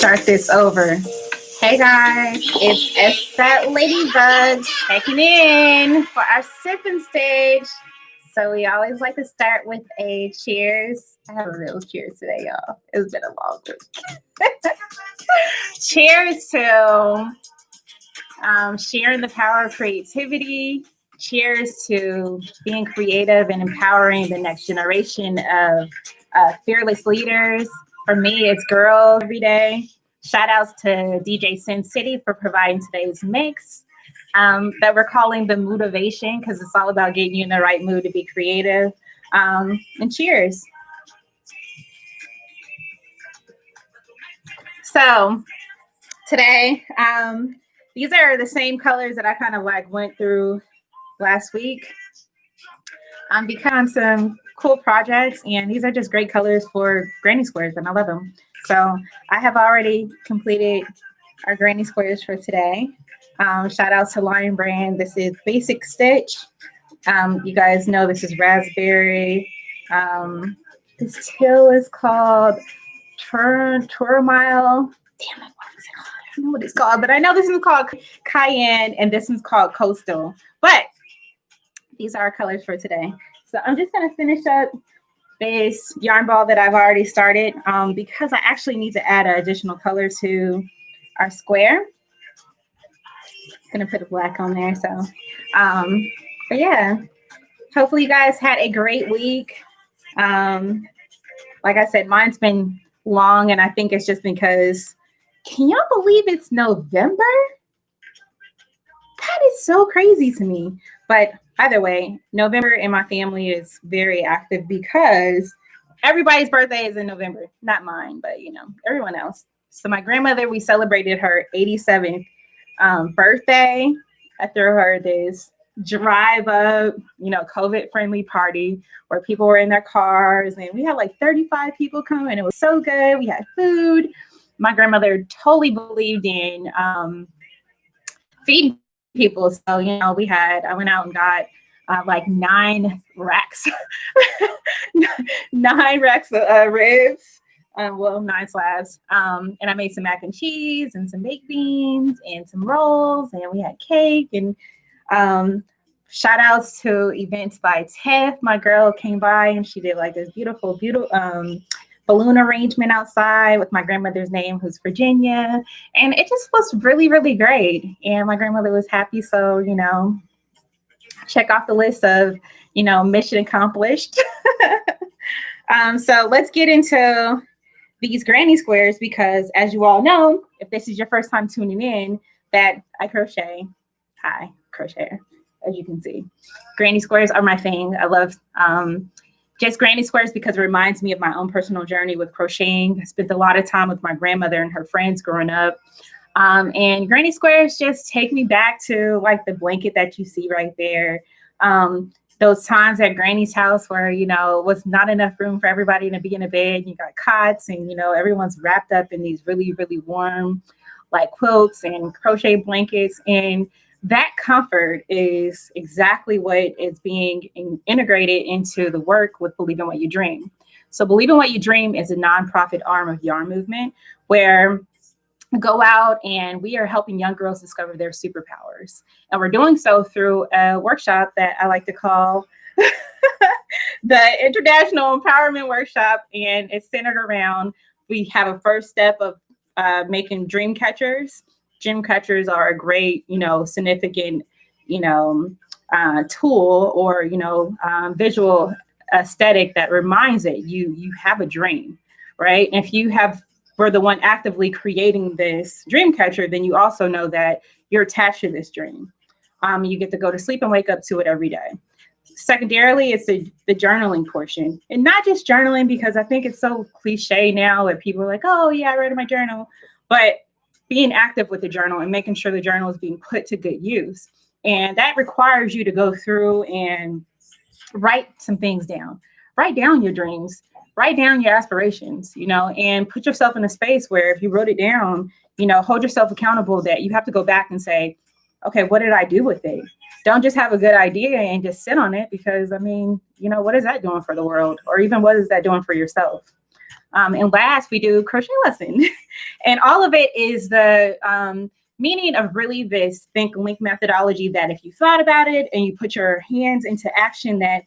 start this over. Hey guys, it's S.LadyBug checking in for our sipping stage. So we always like to start with a cheers. I have a real cheers today, y'all. It's been a long week. Cheers to sharing the power of creativity. Cheers to being creative and empowering the next generation of fearless leaders. For me, it's girls every day. Shout outs to DJ SinCity for providing today's mix that we're calling the motivation, because it's all about getting you in the right mood to be creative. And cheers. So today, these are the same colors that I kind of like went through last week. I'm becoming some cool projects, and these are just great colors for granny squares, and I love them. So I have already completed our granny squares for today. Shout out to Lion Brand. This is Basic Stitch. You guys know this is raspberry. This teal is called Turmoil. Damn it, what is it called? I don't know what it's called, but I know this is called Cayenne, and this one's called Coastal. But these are our colors for today. So I'm just going to finish up this yarn ball that I've already started because I actually need to add an additional color to our square. I'm going to put a black on there. So, but yeah, hopefully you guys had a great week. Like I said, mine's been long, and I think it's just because, can y'all believe it's November? That is so crazy to me. But either way, November in my family is very active because everybody's birthday is in November. Not mine, but you know, everyone else. So my grandmother, we celebrated her 87th birthday. I threw her this drive up, you know, COVID-friendly party where people were in their cars, and we had like 35 people come, and it was so good. We had food. My grandmother totally believed in feeding people. So, you know, I went out and got like 9 racks, 9 racks of ribs, well, 9 slabs. And I made some mac and cheese and some baked beans and some rolls, and we had cake. And shout outs to Events by Tiff. My girl came by and she did like this beautiful balloon arrangement outside with my grandmother's name, who's Virginia. And it just was really, really great. And my grandmother was happy. So, you know, check off the list of, you know, mission accomplished. So let's get into these granny squares, because as you all know, if this is your first time tuning in, that I crochet. Hi, crocheter, as you can see. Granny squares are my thing. I love just granny squares because it reminds me of my own personal journey with crocheting. I spent a lot of time with my grandmother and her friends growing up. And granny squares just take me back to like the blanket that you see right there. Those times at granny's house where, you know, was not enough room for everybody to be in a bed. You got cots, and, you know, everyone's wrapped up in these really, really warm like quilts and crochet blankets. And that comfort is exactly what is being integrated into the work with Believe in What You Dream. So Believe in What You Dream is a nonprofit arm of YarnMovement, where we go out and we are helping young girls discover their superpowers. And we're doing so through a workshop that I like to call the International Empowerment Workshop. And it's centered around, we have a first step of making dream catchers. Dream catchers are a great, you know, significant, you know, tool or, you know, visual aesthetic that reminds it you have a dream, right? And if you were the one actively creating this dream catcher, then you also know that you're attached to this dream. You get to go to sleep and wake up to it every day. Secondarily, it's the journaling portion, and not just journaling, because I think it's so cliche now that people are like, oh yeah, I read my journal, but being active with the journal and making sure the journal is being put to good use. And that requires you to go through and write some things down. Write down your dreams, write down your aspirations, you know, and put yourself in a space where if you wrote it down, you know, hold yourself accountable that you have to go back and say, okay, what did I do with it? Don't just have a good idea and just sit on it, because I mean, you know, what is that doing for the world? Or even what is that doing for yourself? And last, we do crochet lesson. And all of it is the meaning of really this think link methodology that if you thought about it and you put your hands into action, that,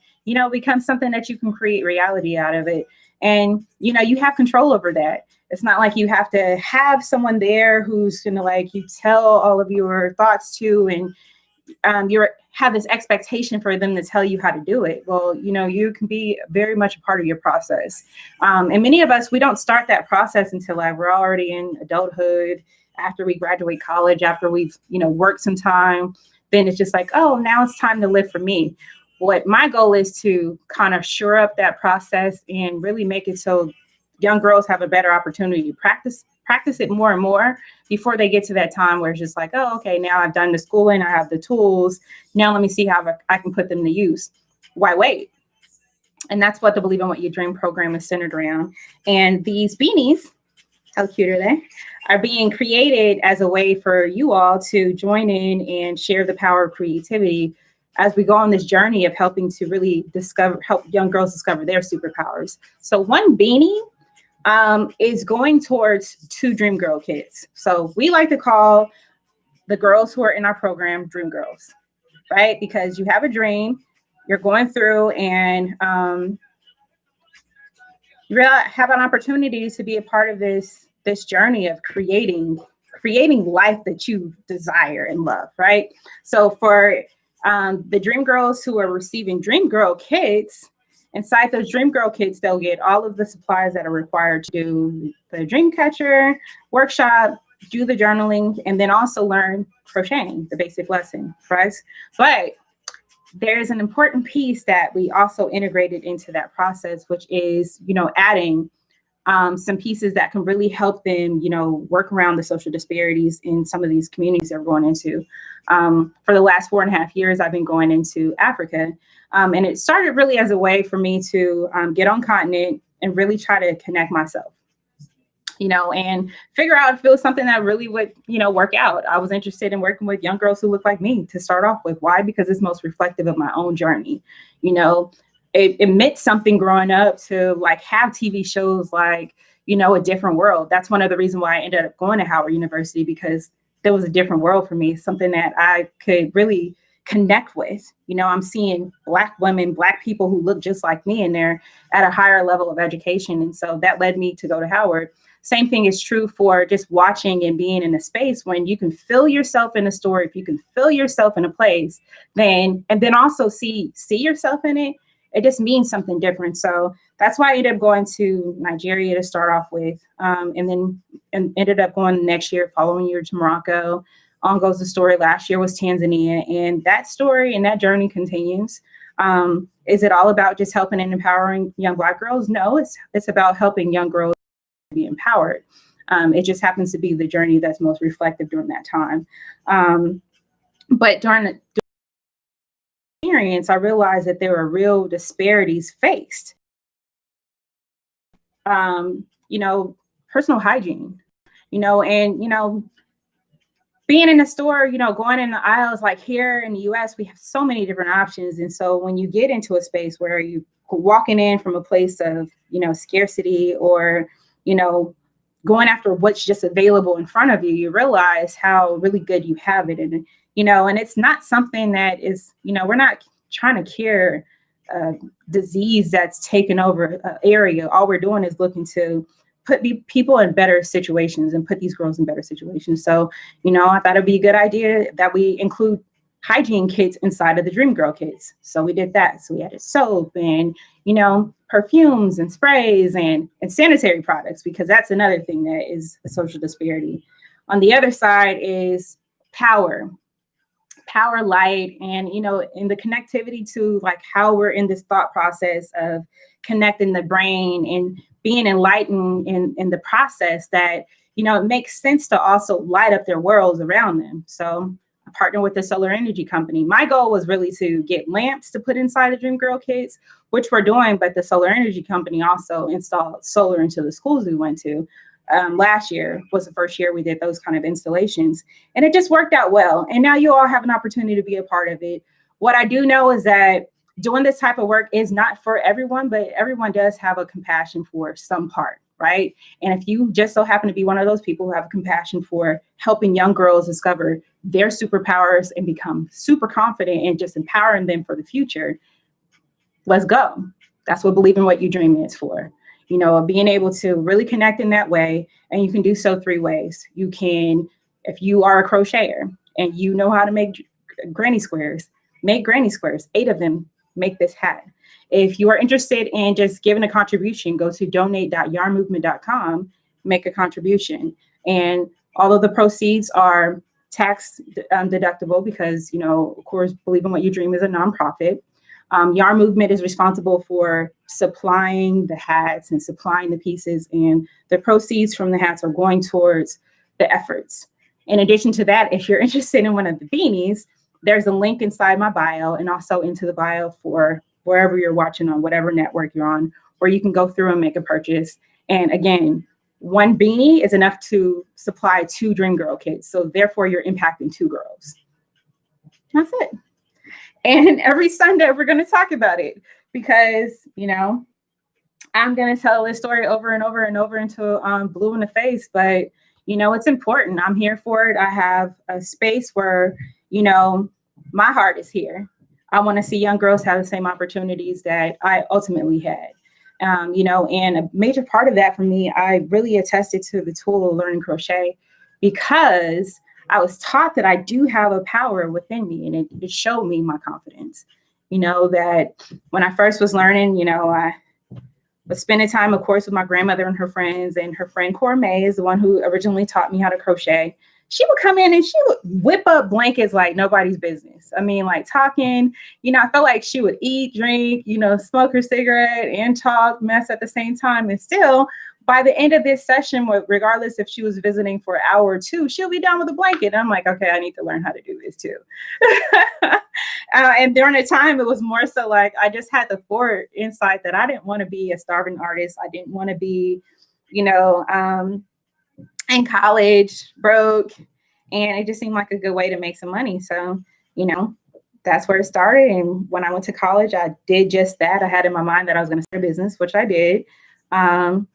becomes something that you can create reality out of it. And, you have control over that. It's not like you have to have someone there who's going to you tell all of your thoughts to, and you have this expectation for them to tell you how to do it. Well, you can be very much a part of your process. And many of us, we don't start that process until we're already in adulthood, after we graduate college, after we've, worked some time. Then it's just oh, now it's time to live for me. What my goal is to kind of shore up that process and really make it so young girls have a better opportunity to practice it more and more before they get to that time where it's just oh, okay, now I've done the schooling, I have the tools. Now let me see how I can put them to use. Why wait? And that's what the Believe in What You Dream program is centered around. And these beanies, how cute are they, are being created as a way for you all to join in and share the power of creativity as we go on this journey of helping to really help young girls discover their superpowers. So one beanie is going towards 2 Dream Girl kits. So we like to call the girls who are in our program Dream Girls, right? Because you have a dream, you're going through, and you really have an opportunity to be a part of this journey of creating life that you desire and love, right? So for the Dream Girls who are receiving Dream Girl kits, inside those Dream Girl kits, they'll get all of the supplies that are required to do the dream catcher workshop, do the journaling, and then also learn crocheting, the basic lesson, right? But there's an important piece that we also integrated into that process, which is, adding some pieces that can really help them, work around the social disparities in some of these communities that we're going into. For the last 4.5 years, I've been going into Africa. And it started really as a way for me to get on continent and really try to connect myself, and figure out if it was something that really would, work out. I was interested in working with young girls who look like me to start off with. Why? Because it's most reflective of my own journey. It meant something growing up to have TV shows A Different World. That's one of the reasons why I ended up going to Howard University, because there was a different world for me, something that I could really connect with. I'm seeing Black women, Black people who look just like me, and they're at a higher level of education. And so that led me to go to Howard. Same thing is true for just watching and being in a space when you can feel yourself in a story. If you can feel yourself in a place, and then also see yourself in it, it just means something different. So that's why I ended up going to Nigeria to start off with, and ended up going next year, following year to Morocco. On goes the story. Last year was Tanzania, and that story and that journey continues. Is it all about just helping and empowering young Black girls? No, it's about helping young girls be empowered. It just happens to be the journey that's most reflective during that time. But during the experience, I realized that there were real disparities faced. Personal hygiene, and, being in the store, going in the aisles, like here in the US, we have so many different options. And so when you get into a space where you walking in from a place of, scarcity, or, going after what's just available in front of you, you realize how really good you have it. And, and it's not something that is, we're not trying to cure disease that's taken over an area. All we're doing is looking to put people in better situations and put these girls in better situations. So, I thought it'd be a good idea that we include hygiene kits inside of the Dream Girl kits. So we did that. So we added soap and, perfumes and sprays and sanitary products, because that's another thing that is a social disparity. On the other side is power, light, and, in the connectivity to how we're in this thought process of connecting the brain and being enlightened in the process, that, it makes sense to also light up their worlds around them. So I partnered with a solar energy company. My goal was really to get lamps to put inside the Dream Girl kits, which we're doing, but the solar energy company also installed solar into the schools we went to. Last year was the first year we did those kind of installations, and it just worked out well. And now you all have an opportunity to be a part of it. What I do know is that doing this type of work is not for everyone, but everyone does have a compassion for some part. right? And if you just so happen to be one of those people who have compassion for helping young girls discover their superpowers and become super confident and just empowering them for the future, let's go. That's what Believe in What You Dream is for. You know, being able to really connect in that way. And you can do so 3 ways. You can, if you are a crocheter and you know how to make granny squares, make granny squares, 8 of them, make this hat. If you are interested in just giving a contribution, go to donate.yarnmovement.com, make a contribution. And all of the proceeds are tax deductible because, you know, of course, Believe in What You Dream is a nonprofit. YarnMovement is responsible for supplying the hats and supplying the pieces, and the proceeds from the hats are going towards the efforts. In addition to that, if you're interested in one of the beanies, there's a link inside my bio and also into the bio for wherever you're watching on whatever network you're on, where you can go through and make a purchase. And again, 1 beanie is enough to supply 2 Dream Girl kits. So therefore you're impacting 2 girls. That's it. And every Sunday we're going to talk about it because, you know, I'm going to tell this story over and over and over until I'm blue in the face. But, you know, it's important. I'm here for it. I have a space where, you know, my heart is here. I want to see young girls have the same opportunities that I ultimately had. You know, and a major part of that for me, I really attested to the tool of learning crochet because I was taught that I do have a power within me, and it showed me my confidence. You know, that when I first was learning, you know, I was spending time, of course, with my grandmother and her friends, and her friend Cora May is the one who originally taught me how to crochet. She would come in and she would whip up blankets like nobody's business. I mean, like talking, you know, I felt like she would eat, drink, you know, smoke her cigarette and talk mess at the same time. And still, by the end of this session, regardless if she was visiting for an hour or 2, she'll be done with a blanket. And I'm like, okay, I need to learn how to do this too. And during the time, it was more so like I just had the forward insight that I didn't want to be a starving artist. I didn't want to be, you know, in college, broke, and it just seemed like a good way to make some money. So, you know, that's where it started. And when I went to college, I did just that. I had in my mind that I was going to start a business, which I did. And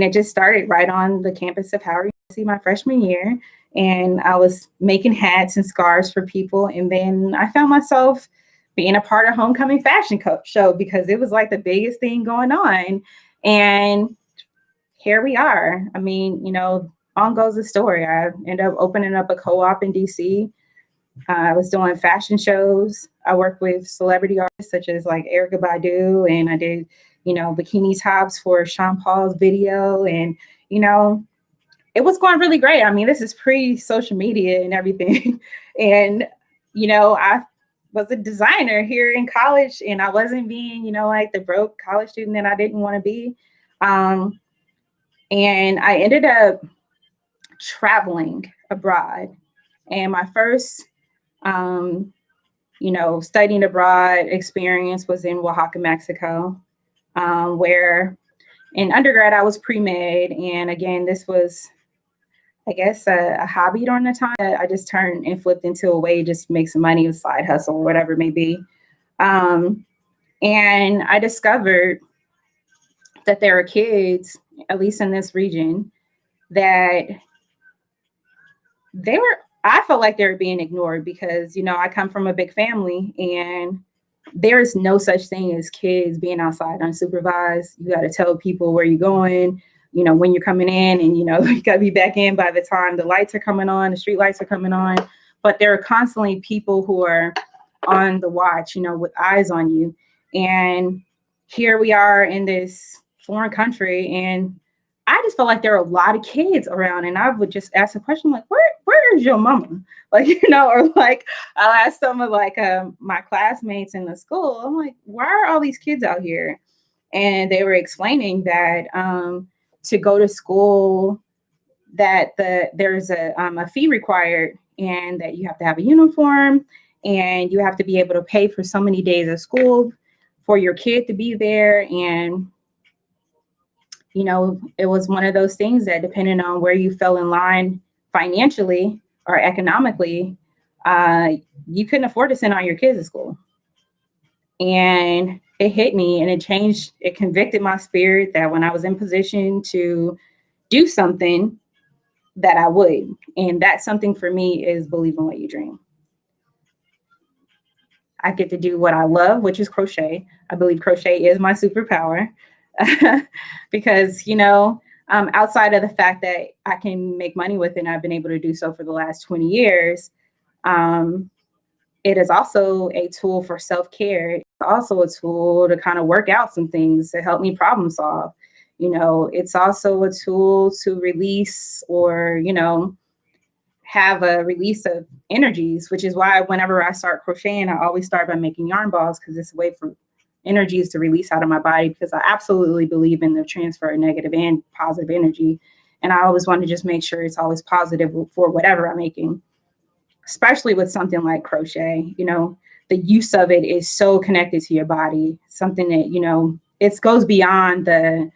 it just started right on the campus of Howard University my freshman year. And I was making hats and scarves for people. And then I found myself being a part of Homecoming Fashion Show because it was like the biggest thing going on. And here we are. I mean, you know, on goes the story. I ended up opening up a co-op in DC. I was doing fashion shows. I worked with celebrity artists such as like Erykah Badu, and I did, you know, bikini tops for Chantelle's video. And, you know, it was going really great. I mean, this is pre-social media and everything. And, you know, I was a designer here in college, and I wasn't being, you know, like the broke college student that I didn't want to be. And I ended up traveling abroad. And my first, you know, studying abroad experience was in Oaxaca, Mexico, where in undergrad I was pre-med. And again, this was, I guess, a hobby during the time that I just turned and flipped into a way to just make some money, a side hustle, or whatever it may be. And I discovered that there are kids, at least in this region, that I felt like they were being ignored because, you know, I come from a big family and there is no such thing as kids being outside unsupervised. You got to tell people where you're going, you know, when you're coming in, and, you know, you got to be back in by the time the lights are coming on, the street lights are coming on. But there are constantly people who are on the watch, you know, with eyes on you. And here we are in this foreign country, and I just felt like there were a lot of kids around, and I would just ask a question like, where is your mama? Like, you know, or like I'll ask some of like my classmates in the school, I'm like, why are all these kids out here? And they were explaining that to go to school, that there's a fee required, and that you have to have a uniform, and you have to be able to pay for so many days of school for your kid to be there. And you know, it was one of those things that depending on where you fell in line financially or economically, you couldn't afford to send all your kids to school. And it hit me and it convicted my spirit that when I was in position to do something, that I would. And that something for me is believe in what you dream. I get to do what I love, which is crochet. I believe crochet is my superpower because, outside of the fact that I can make money with it, and I've been able to do so for the last 20 years, it is also a tool for self-care. It's also a tool to kind of work out some things to help me problem solve. It's also a tool to release or, have a release of energies, which is why whenever I start crocheting, I always start by making yarn balls because it's a way for energies to release out of my body, because I absolutely believe in the transfer of negative and positive energy. And I always want to just make sure it's always positive for whatever I'm making, especially with something like crochet. The use of it is so connected to your body, something that, it goes beyond the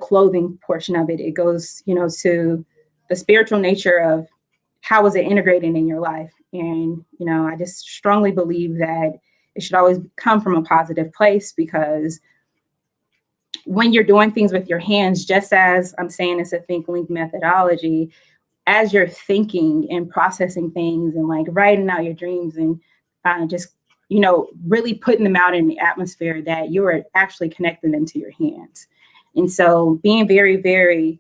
clothing portion of it. It goes, to the spiritual nature of how is it integrated in your life. And, I just strongly believe that it should always come from a positive place, because when you're doing things with your hands, just as I'm saying, it's a think link methodology, as you're thinking and processing things and like writing out your dreams and just, really putting them out in the atmosphere, that you are actually connecting them to your hands. And so being very, very,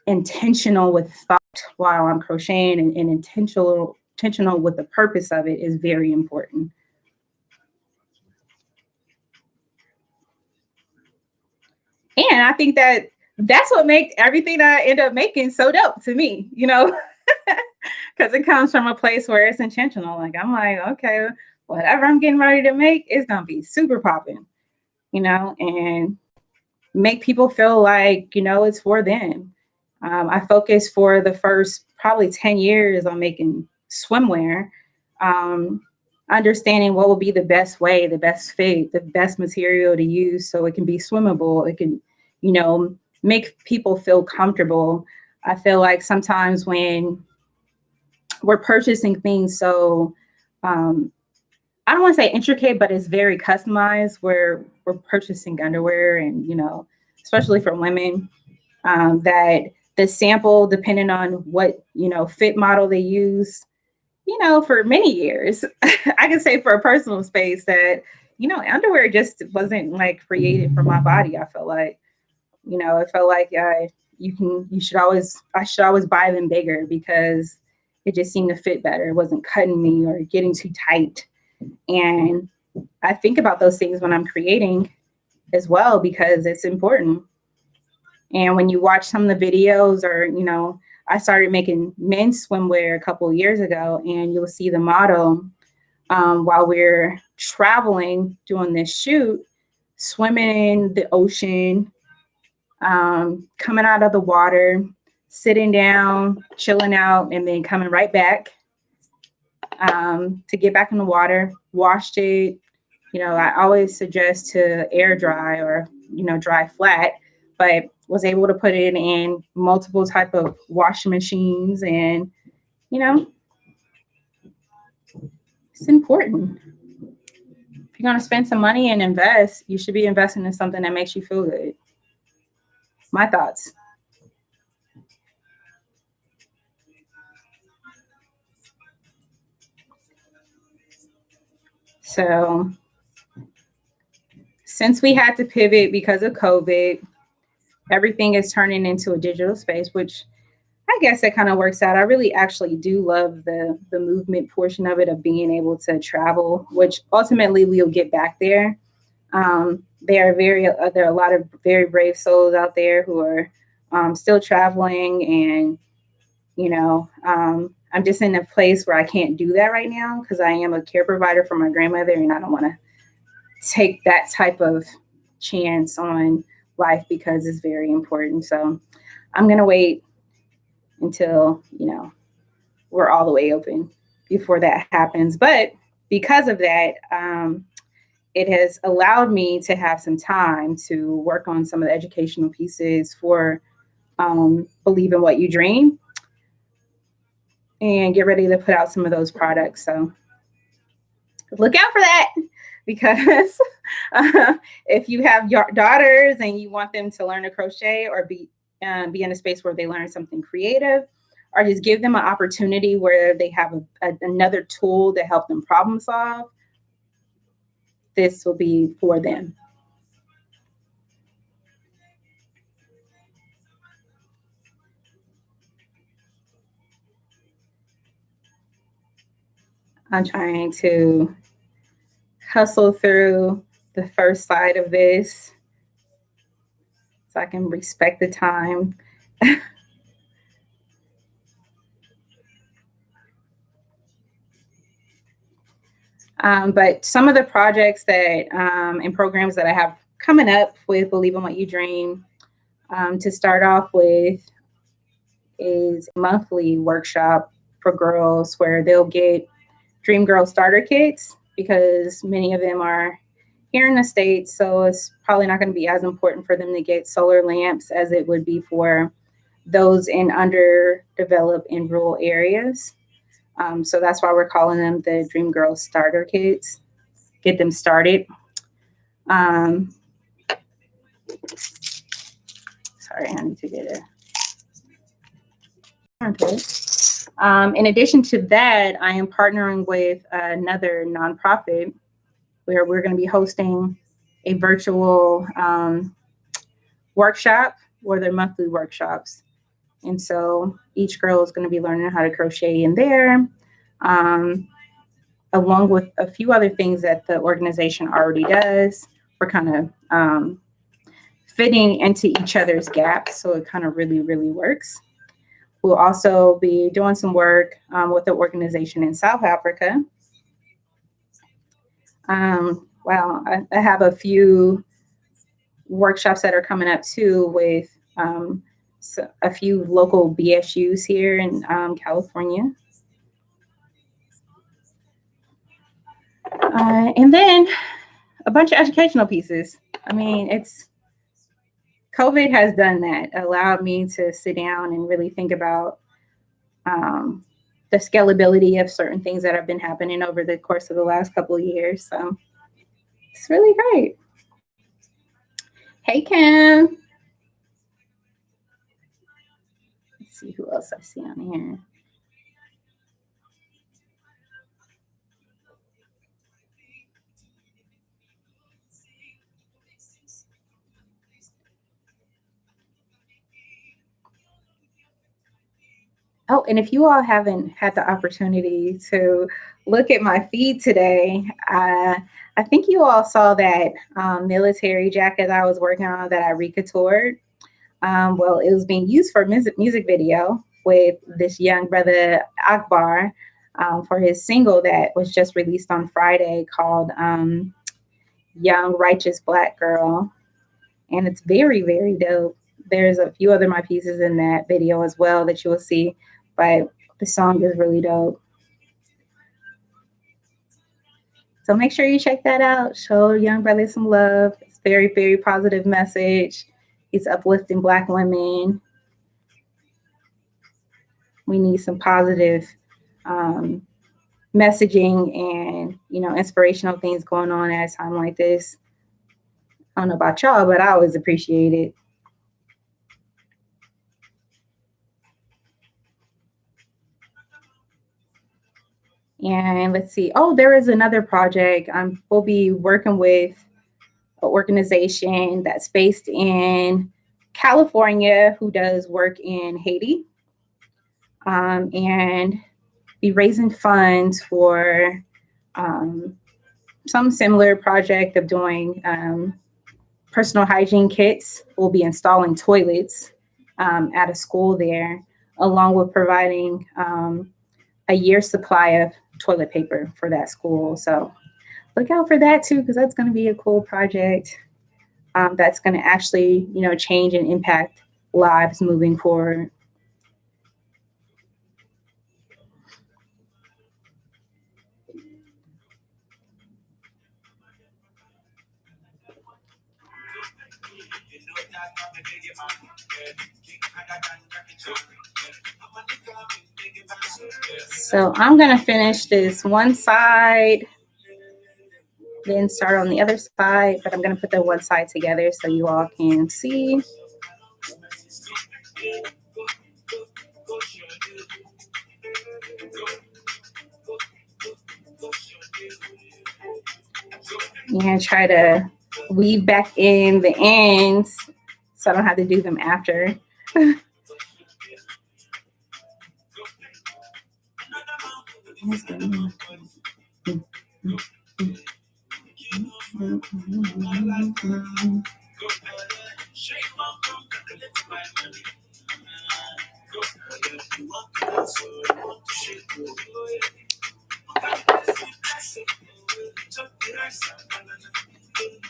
intentional with thought while I'm crocheting and intentional with the purpose of it is very important. And I think that that's what makes everything that I end up making so dope to me, because it comes from a place where it's intentional. Like, I'm like, okay, whatever I'm getting ready to make is going to be super popping, and make people feel like, it's for them. I focused for the first probably 10 years on making swimwear, understanding what will be the best way, the best fit, the best material to use so it can be swimmable. It can, make people feel comfortable. I feel like sometimes when we're purchasing things so, I don't want to say intricate, but it's very customized, where we're purchasing underwear and, especially for women, that the sample, depending on what, fit model they use, for many years, I can say for a personal space that, underwear just wasn't like created for my body. I felt like, it felt like I should always buy them bigger, because it just seemed to fit better. It wasn't cutting me or getting too tight. And I think about those things when I'm creating as well, because it's important. And when you watch some of the videos, or, I started making men's swimwear a couple of years ago, and you'll see the model while we're traveling, doing this shoot, swimming in the ocean, coming out of the water, sitting down, chilling out, and then coming right back to get back in the water, washed it. I always suggest to air dry or, dry flat, but was able to put it in multiple type of washing machines. And, it's important. If you're going to spend some money and invest, you should be investing in something that makes you feel good. My thoughts. So since we had to pivot because of COVID, everything is turning into a digital space, which I guess it kind of works out. I really actually do love the movement portion of it, of being able to travel, which ultimately we'll get back there. There are a lot of very brave souls out there who are still traveling, and I'm just in a place where I can't do that right now because I am a care provider for my grandmother, and I don't want to take that type of chance on life because it's very important. So I'm gonna wait until we're all the way open before that happens. But because of that, it has allowed me to have some time to work on some of the educational pieces for Believe in What You Dream, and get ready to put out some of those products. So look out for that. because if you have your daughters and you want them to learn to crochet or be in a space where they learn something creative, or just give them an opportunity where they have another tool to help them problem solve, this will be for them. I'm trying to hustle through the first side of this so I can respect the time. But some of the projects that and programs that I have coming up with Believe in What You Dream, to start off with, is a monthly workshop for girls where they'll get Dream Girl starter kits, because many of them are here in the States, so it's probably not going to be as important for them to get solar lamps as it would be for those in underdeveloped and rural areas. So that's why we're calling them the Dream Girl starter kits. Get them started. Sorry, I need to get it. Okay. In addition to that, I am partnering with another nonprofit where we're going to be hosting a virtual workshop, or their monthly workshops. And so each girl is going to be learning how to crochet in there, along with a few other things that the organization already does. We're kind of fitting into each other's gaps, so it kind of really, really works. We'll also be doing some work with the organization in South Africa. Well, I have a few workshops that are coming up too with a few local BSUs here in California. And then a bunch of educational pieces. I mean, COVID has done that, allowed me to sit down and really think about the scalability of certain things that have been happening over the course of the last couple of years. So it's really great. Hey, Kim. Let's see who else I see on here. Oh, and if you all haven't had the opportunity to look at my feed today, I think you all saw that military jacket I was working on that I recoutured. Well, it was being used for a music video with this young brother, Akbar, for his single that was just released on Friday called Young Righteous Black Girl. And it's very, very dope. There's a few other my pieces in that video as well that you will see, but the song is really dope. So make sure you check that out. Show young brother some love. It's very, very positive message. He's uplifting Black women. We need some positive messaging and, inspirational things going on at a time like this. I don't know about y'all, but I always appreciate it. And let's see. Oh, there is another project. We'll be working with an organization that's based in California who does work in Haiti, and be raising funds for some similar project of doing personal hygiene kits. We'll be installing toilets at a school there, along with providing a year's supply of toilet paper for that school. So look out for that too, because that's going to be a cool project that's going to actually, change and impact lives moving forward. So I'm going to finish this one side then start on the other side, but I'm going to put the one side together so you all can see. You're going to try to weave back in the ends so I don't have to do them after.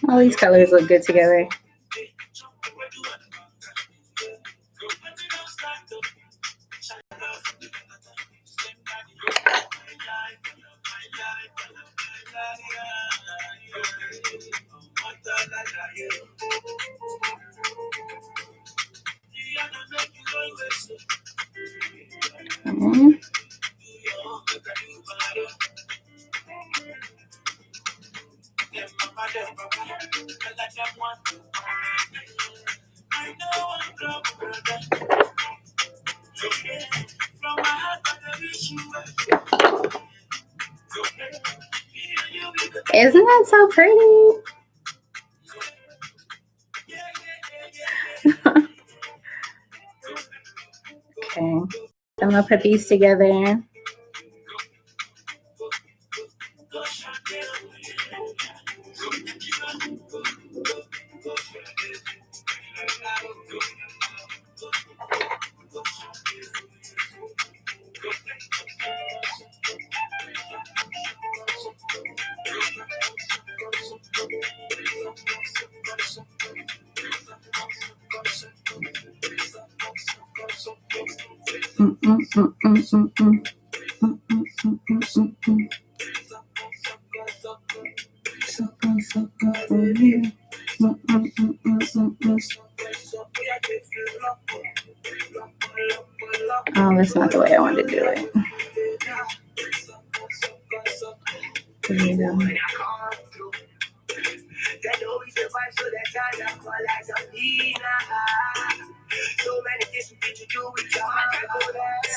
All these colors look good together. Isn't that so pretty? Okay, I'm gonna put these together. Oh, that's not the way I want to do it.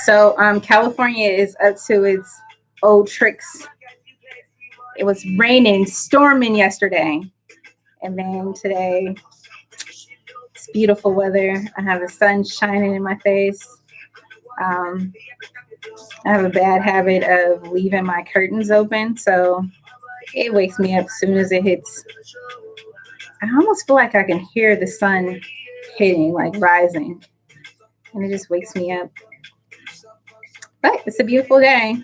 So California is up to its old tricks. It was raining, storming yesterday, and then today it's beautiful weather. I have the sun shining in my face. I have a bad habit of leaving my curtains open, so it wakes me up as soon as it hits. I almost feel like I can hear the sun hitting, like rising, and it just wakes me up. But it's a beautiful day.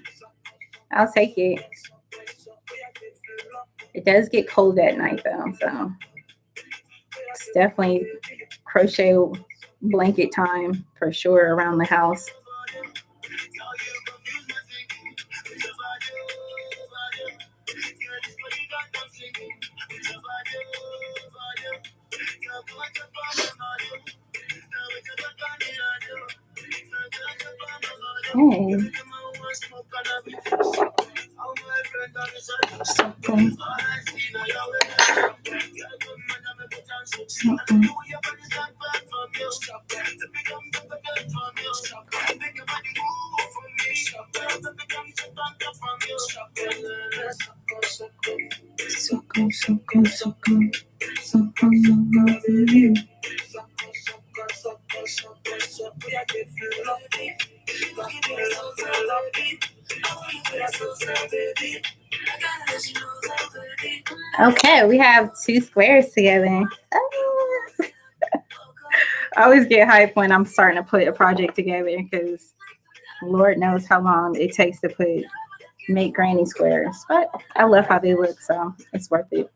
I'll take it. It does get cold at night though, so it's definitely crochet blanket time for sure around the house. Hey. Okay, we have two squares together. I always get hyped when I'm starting to put a project together because Lord knows how long it takes to make granny squares. But I love how they look, so it's worth it.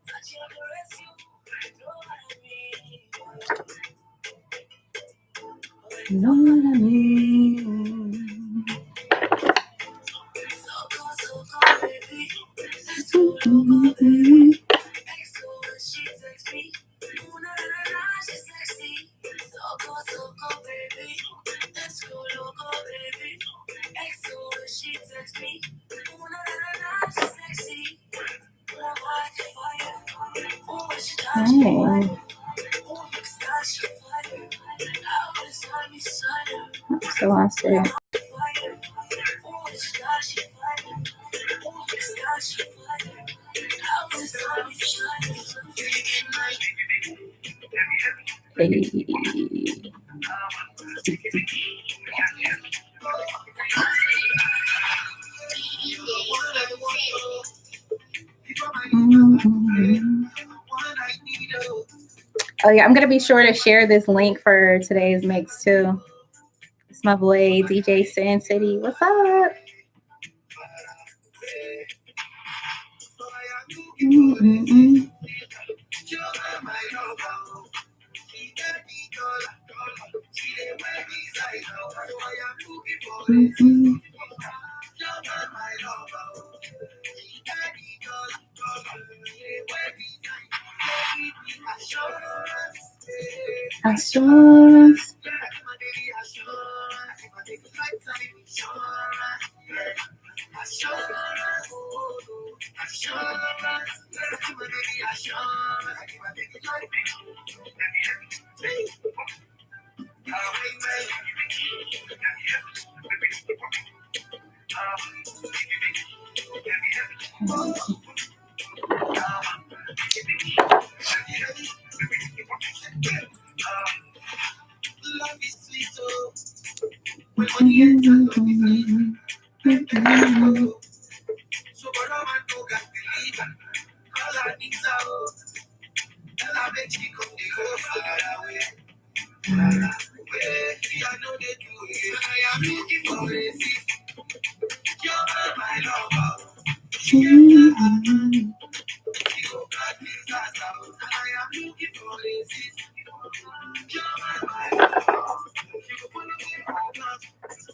You know what I mean? Okay. So I said. Oh yeah, I'm gonna be sure to share this link for today's mix too. It's my boy DJ SinCity. What's up? Assurance.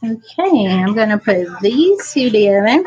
Okay, I'm gonna put these two together.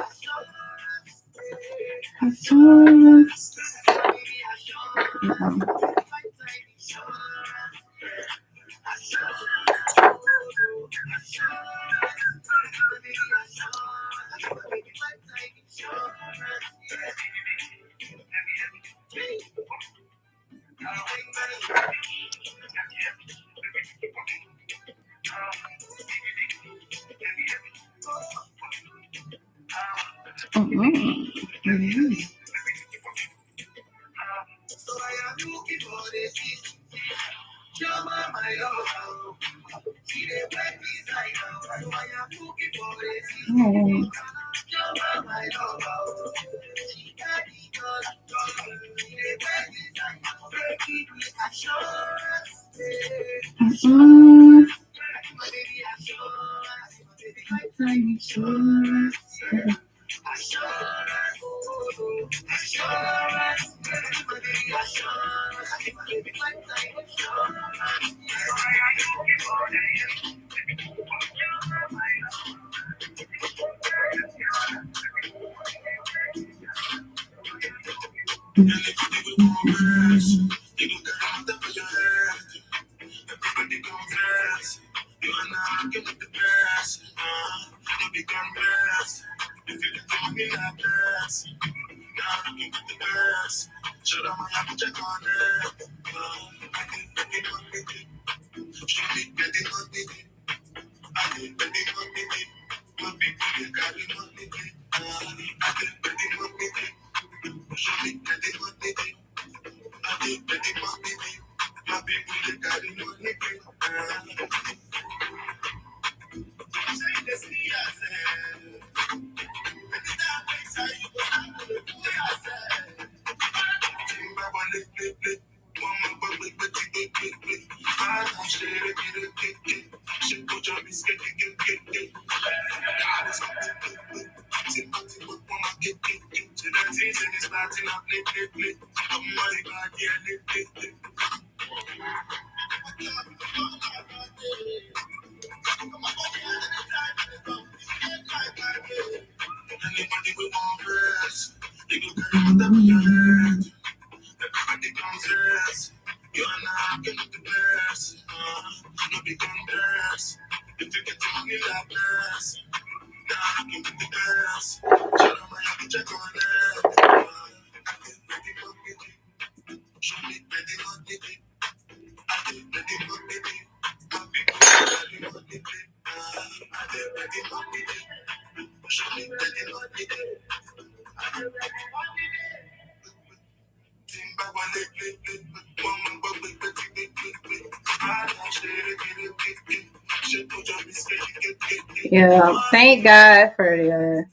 Yeah, thank God for the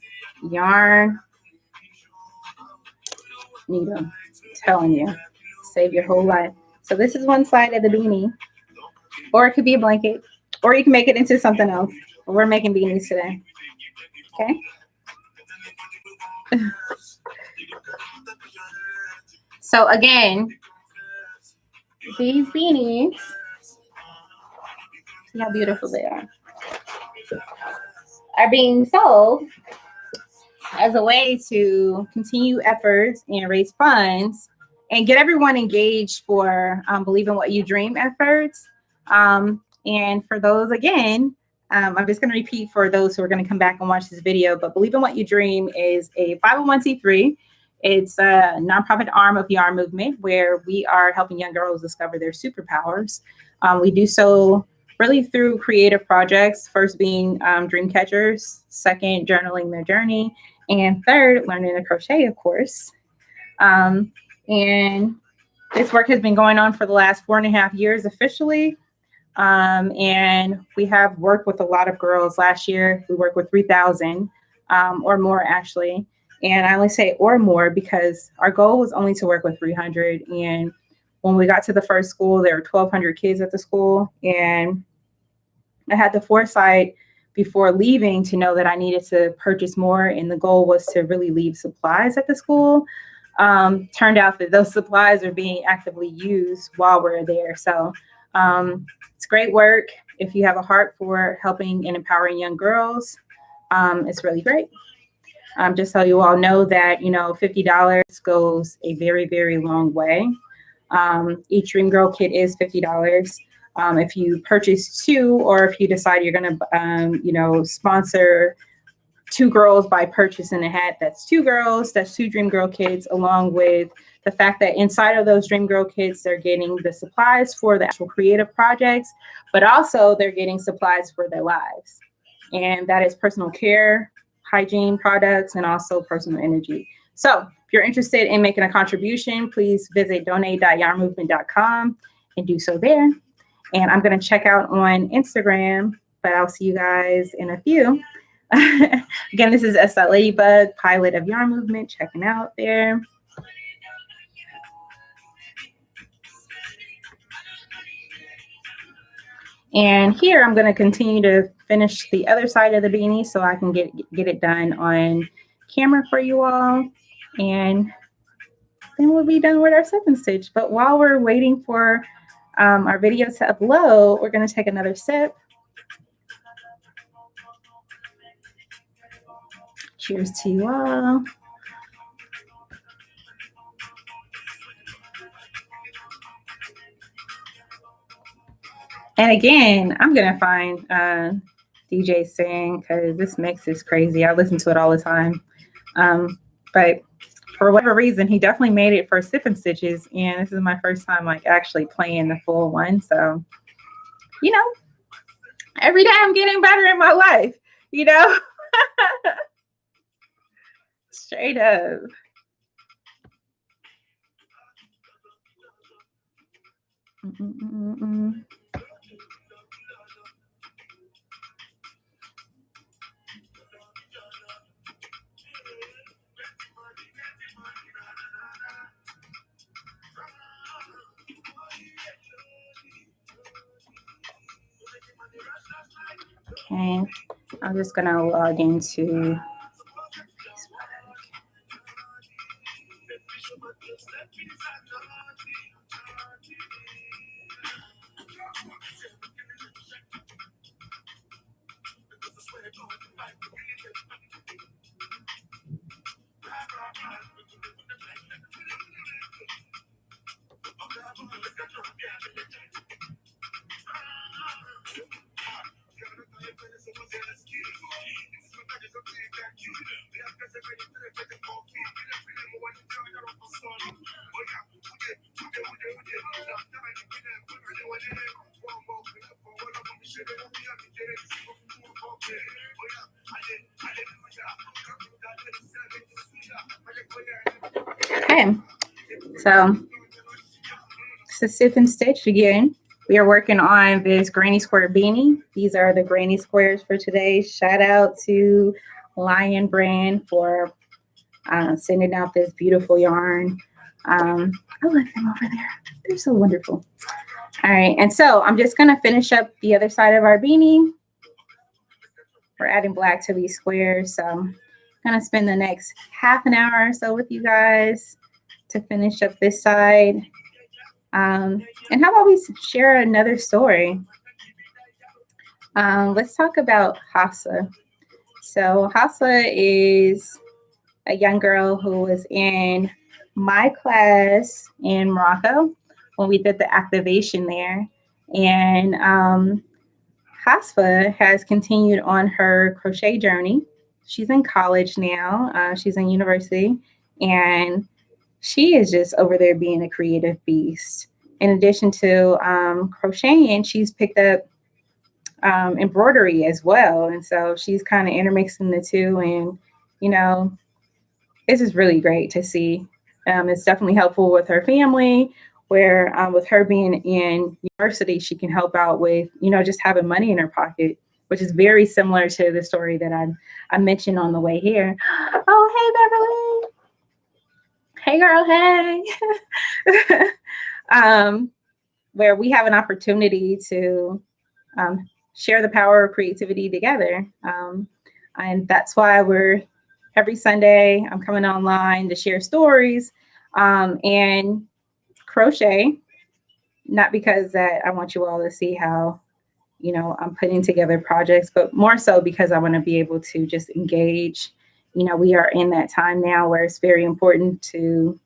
yarn needle. I'm telling you, save your whole life. So this is one side of the beanie, or it could be a blanket, or you can make it into something else. We're making beanies today. Okay. So again, these beanies, see how beautiful they are being sold as a way to continue efforts and raise funds and get everyone engaged for Believe in What You Dream efforts. And for those, again, I'm just going to repeat for those who are going to come back and watch this video, but Believe in What You Dream is a 501c3. It's a nonprofit arm of YarnMovement where we are helping young girls discover their superpowers. We do so really through creative projects, first being dream catchers, second, journaling their journey, and third, learning to crochet, of course. And this work has been going on for the last 4.5 years officially. And we have worked with a lot of girls. Last year, we worked with 3,000 or more, actually. And I only say or more because our goal was only to work with 300. And when we got to the first school, there were 1,200 kids at the school. And I had the foresight before leaving to know that I needed to purchase more. And the goal was to really leave supplies at the school. Turned out that those supplies are being actively used while we're there. So it's great work. If you have a heart for helping and empowering young girls, it's really great. Just so you all know that, you know, $50 goes a very, very long way. Each Dream Girl kit is $50. If you purchase two, or if you decide you're going to, you know, sponsor 2 girls by purchasing a hat, that's 2 girls, that's 2 Dream Girl kits, along with the fact that inside of those Dream Girl kits, they're getting the supplies for the actual creative projects, but also they're getting supplies for their lives. And that is personal care, hygiene products, and also personal energy. So if you're interested in making a contribution, please visit donate.yarnmovement.com and do so there. And I'm going to check out on Instagram, but I'll see you guys in a few. Again, this is S.LadyBug, pilot of YarnMovement, checking out there. And here I'm going to continue to finish the other side of the beanie so I can get it done on camera for you all. And then we'll be done with our 7th stitch. But while we're waiting for our video to upload, we're going to take another sip. Cheers to you all. And again, I'm going to find DJ Sing because this mix is crazy. I listen to it all the time. But for whatever reason, he definitely made it for Sipping Stitches. And this is my first time like actually playing the full one. So, you know, every day I'm getting better in my life, you know, straight up. Okay, I'm just going to log into Okay, so this is Sip and Stitch again. We are working on this granny square beanie. These are the granny squares for today. Shout out to Lion Brand for sending out this beautiful yarn. I love them over there. They're so wonderful. All right, and so I'm just gonna finish up the other side of our beanie. We're adding black to these squares, so I'm gonna spend the next half an hour or so with you guys to finish up this side. And how about we share another story? Let's talk about Hafsa. So Hafsa is a young girl who was in my class in Morocco when we did the activation there. And Hafsa has continued on her crochet journey. She's in college now. She's in university. And she is just over there being a creative beast. In addition to crocheting, she's picked up embroidery as well. And so she's kind of intermixing the two. And, you know, it's just really great to see. It's definitely helpful with her family, where with her being in university, she can help out with, you know, just having money in her pocket, which is very similar to the story that I mentioned on the way here. Oh, hey, Beverly. Hey, girl, hey. Where we have an opportunity to share the power of creativity together. And that's why every Sunday, I'm coming online to share stories and crochet, not because that I want you all to see how, you know, I'm putting together projects, but more so because I want to be able to just engage. You know, we are in that time now where it's very important to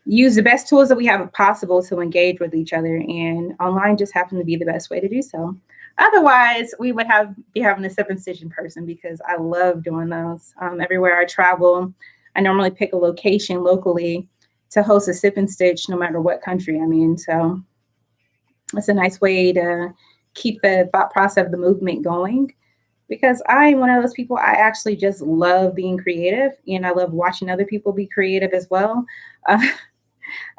use the best tools that we have possible to engage with each other, and online just happened to be the best way to do so. Otherwise, we would be having a Sip and Stitch in person because I love doing those. Everywhere I travel, I normally pick a location locally to host a Sip and Stitch no matter what country I'm in. So it's a nice way to keep the thought process of the movement going, because I'm one of those people, I actually just love being creative, and I love watching other people be creative as well. I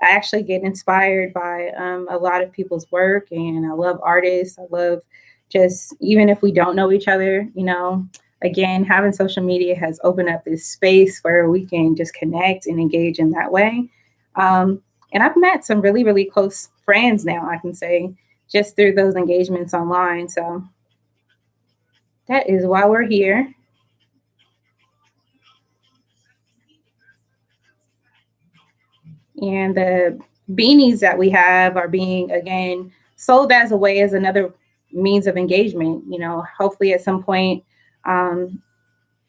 actually get inspired by a lot of people's work, and I love artists. I love just, even if we don't know each other, you know, again, having social media has opened up this space where we can just connect and engage in that way. And I've met some really, really close friends now, I can say, just through those engagements online. So that is why we're here. And the beanies that we have are being, again, sold as another means of engagement. You know, hopefully at some point,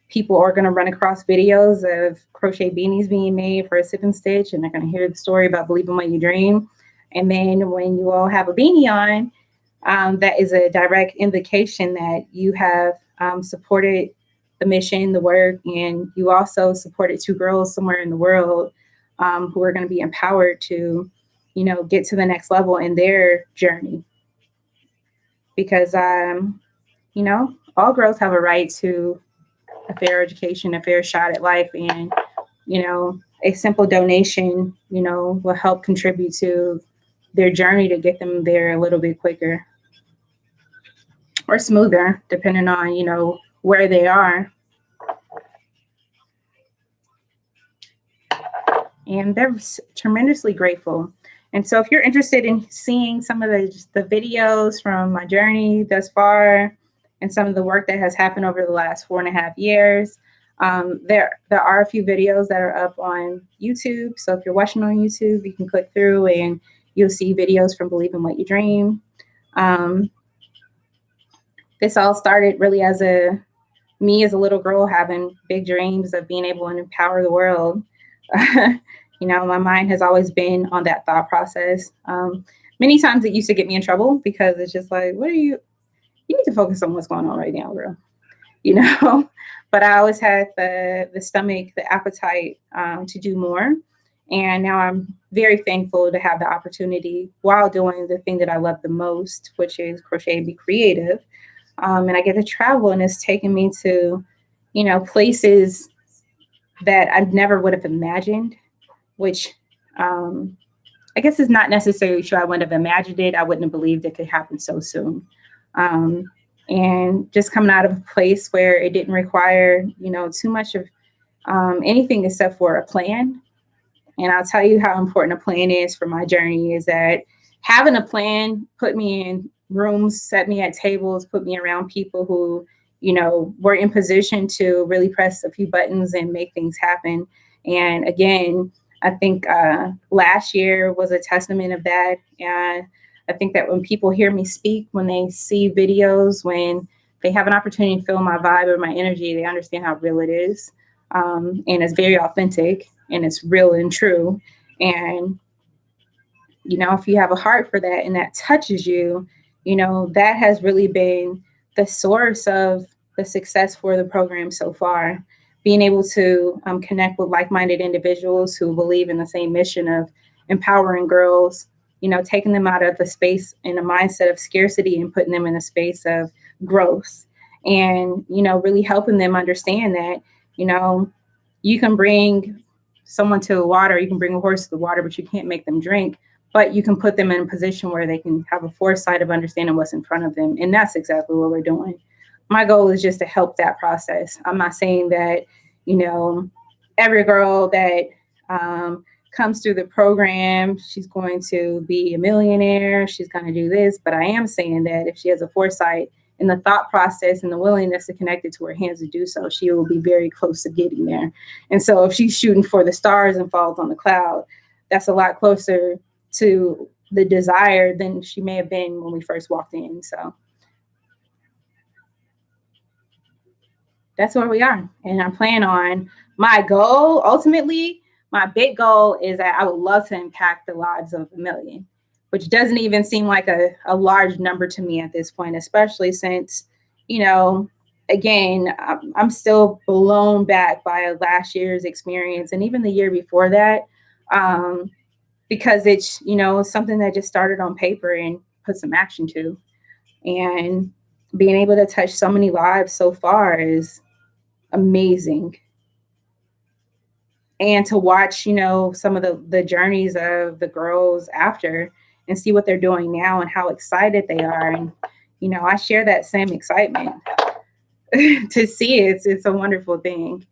people are going to run across videos of crochet beanies being made for a Sip and Stitch, and they're going to hear the story about Believe in What You Dream. And then when you all have a beanie on, that is a direct indication that you have supported the mission, the work, and you also supported two girls somewhere in the world who are going to be empowered to, you know, get to the next level in their journey. Because, you know, all girls have a right to a fair education, a fair shot at life, and, you know, a simple donation, you know, will help contribute to their journey to get them there a little bit quicker or smoother, depending on, you know, where they are. And they're tremendously grateful. And so if you're interested in seeing some of the videos from my journey thus far and some of the work that has happened over the last 4.5 years, there are a few videos that are up on YouTube. So if you're watching on YouTube, you can click through and you'll see videos from Believe in What You Dream. This all started really as me as a little girl having big dreams of being able to empower the world. You know, my mind has always been on that thought process. Many times it used to get me in trouble because it's just like, you need to focus on what's going on right now, girl. You know, but I always had the stomach, the appetite to do more. And now I'm very thankful to have the opportunity while doing the thing that I love the most, which is crochet and be creative. And I get to travel, and it's taken me to, you know, places that I never would have imagined, which I guess is not necessarily true. I wouldn't have imagined it. I wouldn't have believed it could happen so soon. And just coming out of a place where it didn't require, too much of anything except for a plan. And I'll tell you how important a plan is for my journey is that having a plan put me in rooms, set me at tables, put me around people who, were in position to really press a few buttons and make things happen. And again, I think last year was a testament of that. And I think that when people hear me speak, when they see videos, when they have an opportunity to feel my vibe or my energy, they understand how real it is. And it's very authentic and it's real and true. And, if you have a heart for that and that touches you, that has really been the source of the success for the program so far. Being able to connect with like-minded individuals who believe in the same mission of empowering girls, taking them out of the space and a mindset of scarcity and putting them in a space of growth and, really helping them understand that, you can bring someone to the water, you can bring a horse to the water, but you can't make them drink. But you can put them in a position where they can have a foresight of understanding what's in front of them. And that's exactly what we're doing. My goal is just to help that process. I'm not saying that, every girl that comes through the program, she's going to be a millionaire, she's going to do this. But I am saying that if she has a foresight and the thought process and the willingness to connect it to her hands to do so, she will be very close to getting there. And so if she's shooting for the stars and falls on the cloud, that's a lot closer to the desire than she may have been when we first walked in. So that's where we are. And I'm planning on my goal. Ultimately, my big goal is that I would love to impact the lives of 1 million, which doesn't even seem like a large number to me at this point, especially since, again, I'm still blown back by last year's experience and even the year before that. Because it's, something that just started on paper and put some action to. And being able to touch so many lives so far is amazing. And to watch, some of the journeys of the girls after and see what they're doing now and how excited they are. And, I share that same excitement to see it. It's a wonderful thing.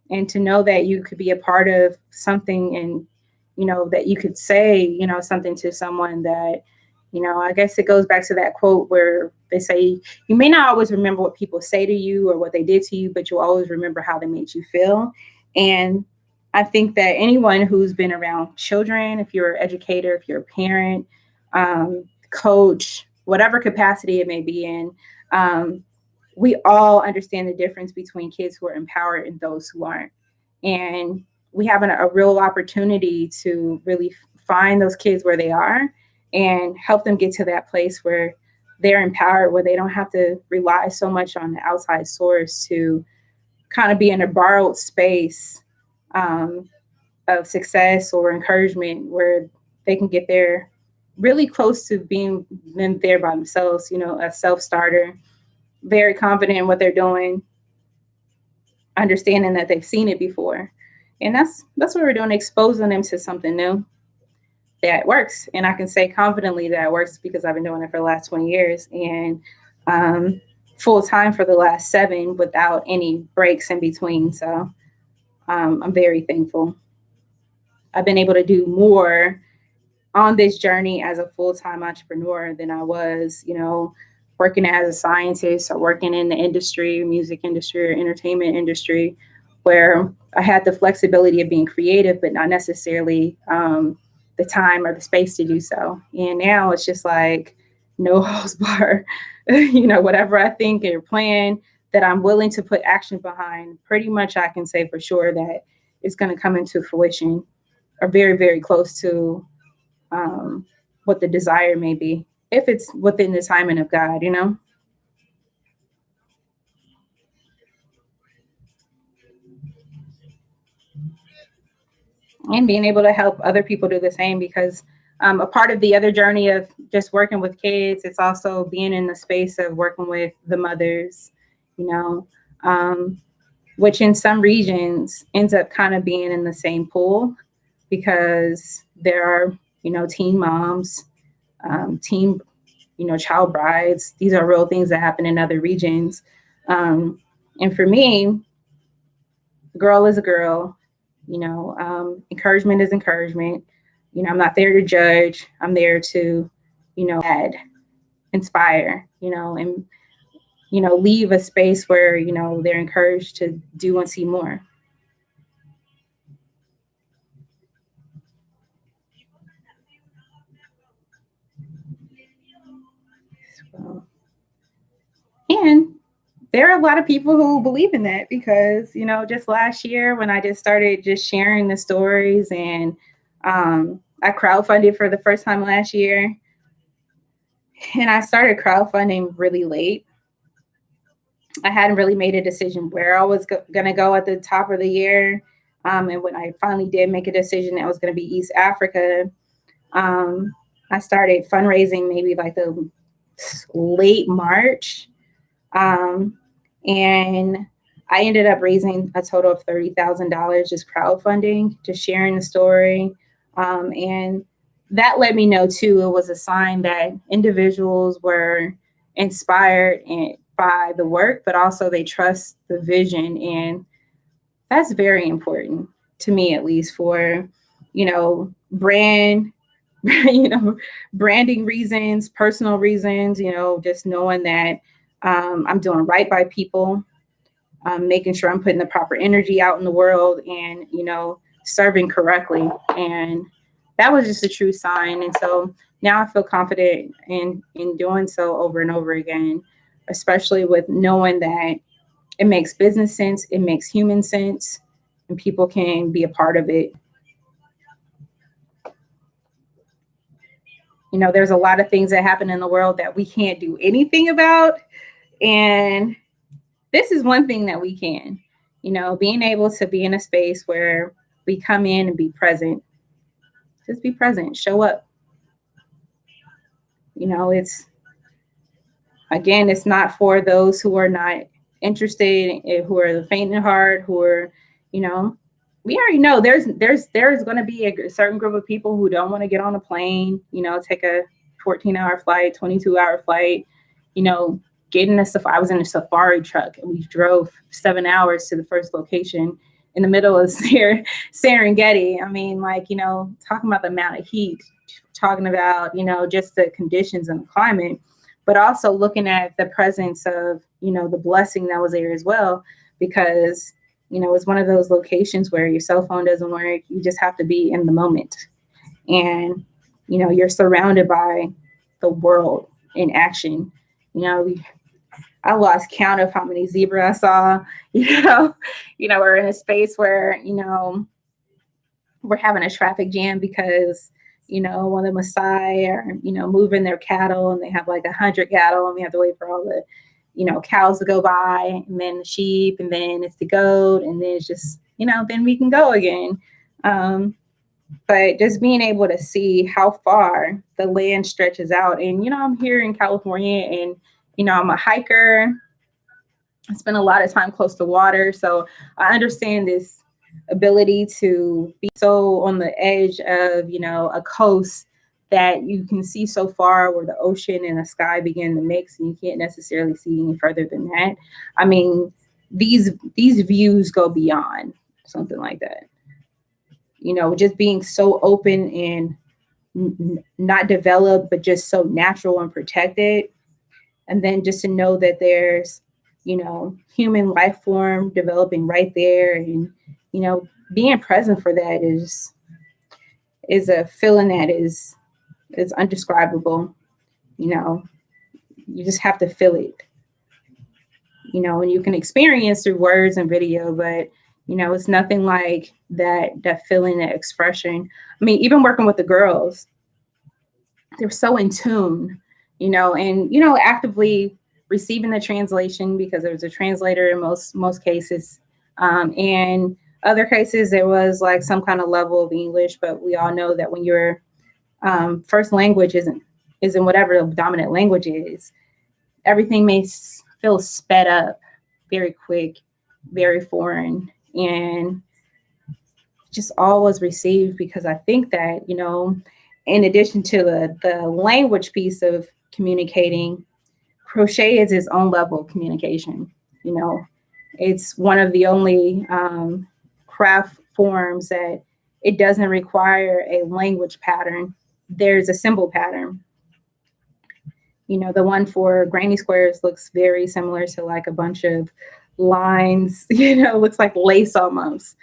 And to know that you could be a part of something and, that you could say, something to someone that, I guess it goes back to that quote where they say, you may not always remember what people say to you or what they did to you, but you'll always remember how they made you feel. And I think that anyone who's been around children, if you're an educator, if you're a parent, coach, whatever capacity it may be in, we all understand the difference between kids who are empowered and those who aren't. And we have a real opportunity to really find those kids where they are and help them get to that place where they're empowered, where they don't have to rely so much on the outside source to kind of be in a borrowed space of success or encouragement, where they can get there really close to being there by themselves, a self-starter, very confident in what they're doing, understanding that they've seen it before. And that's what we're doing, exposing them to something new that works. And I can say confidently that it works because I've been doing it for the last 20 years and full time for the last 7 without any breaks in between. So I'm very thankful. I've been able to do more on this journey as a full-time entrepreneur than I was, working as a scientist or working in the industry, music industry or entertainment industry, where I had the flexibility of being creative, but not necessarily the time or the space to do so. And now it's just like no holds bar, whatever I think or plan that I'm willing to put action behind, pretty much I can say for sure that it's going to come into fruition or very, very close to what the desire may be, if it's within the timing of God, and being able to help other people do the same, because a part of the other journey of just working with kids, it's also being in the space of working with the mothers, um, which in some regions ends up kind of being in the same pool because there are, teen moms, teen, child brides. These are real things that happen in other regions. And for me, girl is a girl, encouragement is encouragement. I'm not there to judge. I'm there to, add, inspire, and, leave a space where, they're encouraged to do and see more. So, and there are a lot of people who believe in that because, just last year when I just started just sharing the stories and I crowdfunded for the first time last year. And I started crowdfunding really late. I hadn't really made a decision where I was going to go at the top of the year. And when I finally did make a decision that was going to be East Africa, I started fundraising maybe like the late March. And I ended up raising a total of $30,000 just crowdfunding, just sharing the story. And that let me know, too, it was a sign that individuals were inspired by the work, but also they trust the vision. And that's very important to me, at least for, brand, branding reasons, personal reasons, just knowing that I'm doing right by people, making sure I'm putting the proper energy out in the world and, serving correctly. And that was just a true sign. And so now I feel confident in doing so over and over again, especially with knowing that it makes business sense, it makes human sense, and people can be a part of it. There's a lot of things that happen in the world that we can't do anything about. And this is one thing that we can, being able to be in a space where we come in and be present. Just be present, show up. It's not for those who are not interested, who are the faint in heart, who are, we already know there's going to be a certain group of people who don't want to get on a plane, take a 14-hour flight, 22-hour flight, get in I was in a safari truck and we drove 7 hours to the first location in the middle of Serengeti. I mean, talking about the amount of heat, talking about, just the conditions and the climate, but also looking at the presence of, the blessing that was there as well, because, it's one of those locations where your cell phone doesn't work. You just have to be in the moment. And, you're surrounded by the world in action. I lost count of how many zebras I saw, we're in a space where, we're having a traffic jam because, one of the Maasai are, moving their cattle and they have like 100 cattle and we have to wait for all the, cows to go by and then the sheep and then it's the goat and then it's just, then we can go again. But just being able to see how far the land stretches out. And, I'm here in California and, I'm a hiker. I spend a lot of time close to water. So I understand this ability to be so on the edge of, a coast that you can see so far where the ocean and the sky begin to mix and you can't necessarily see any further than that. I mean, these views go beyond something like that. Just being so open and not developed, but just so natural and protected. And then just to know that there's, human life form developing right there. And, being present for that is a feeling that is undescribable. You just have to feel it, and you can experience through words and video, but, it's nothing like that feeling, that expression. I mean, even working with the girls, they're so in tune, and, actively receiving the translation because there's a translator in most cases. And other cases, there was like some kind of level of English, but we all know that when your first language isn't whatever the dominant language is, everything may feel sped up very quick. very foreign, and just all was received because I think that, you know, in addition to the language piece of communicating, crochet is its own level of communication. You know, it's one of the only craft forms that it doesn't require a language pattern. There's a symbol pattern. You know, the one for granny squares looks very similar to like a bunch of lines, you know, looks like lace almost.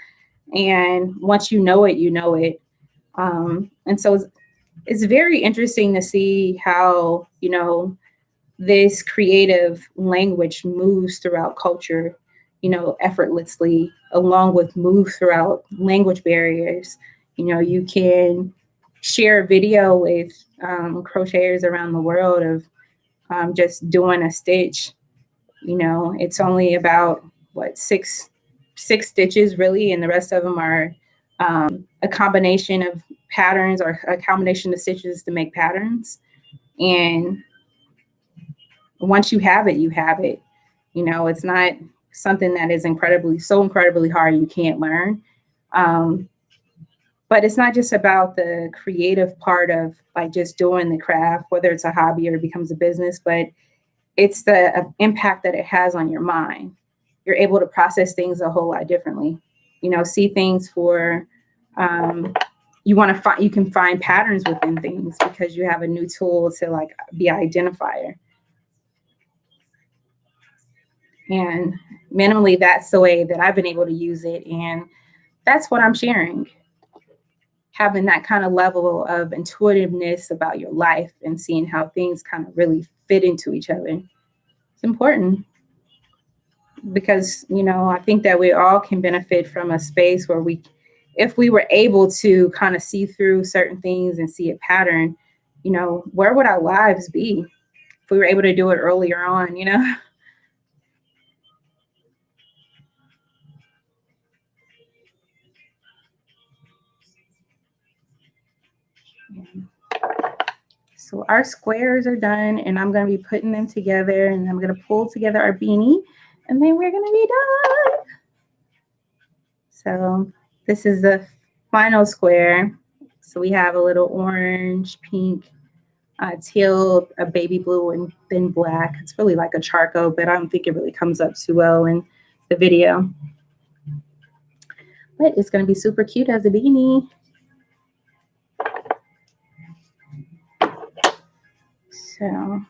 And once you know it, you know it. And so it's very interesting to see how, you know, this creative language moves throughout culture, you know, effortlessly, along with move throughout language barriers. You know, you can share a video with crocheters around the world of just doing a stitch. You know, it's only about what six stitches really, and the rest of them are a combination of patterns or a combination of stitches to make patterns. And once you have it, you have it. You know, it's not something that is incredibly hard you can't learn. Um, but it's not just about the creative part of like just doing the craft, whether it's a hobby or it becomes a business, but it's the impact that it has on your mind. You're able to process things a whole lot differently. You know, see things for you want to find. You can find patterns within things because you have a new tool to like be an identifier. And minimally, that's the way that I've been able to use it, and that's what I'm sharing. Having that kind of level of intuitiveness about your life and seeing how things kind of really fit into each other. It's important. Because, you know, I think that we all can benefit from a space where if we were able to kind of see through certain things and see a pattern, you know, where would our lives be if we were able to do it earlier on, you know? So our squares are done, and I'm going to be putting them together, and I'm going to pull together our beanie, and then we're going to be done. So this is the final square. So we have a little orange, pink, teal, a baby blue, and then black. It's really like a charcoal, but I don't think it really comes up too well in the video. But it's going to be super cute as a beanie. So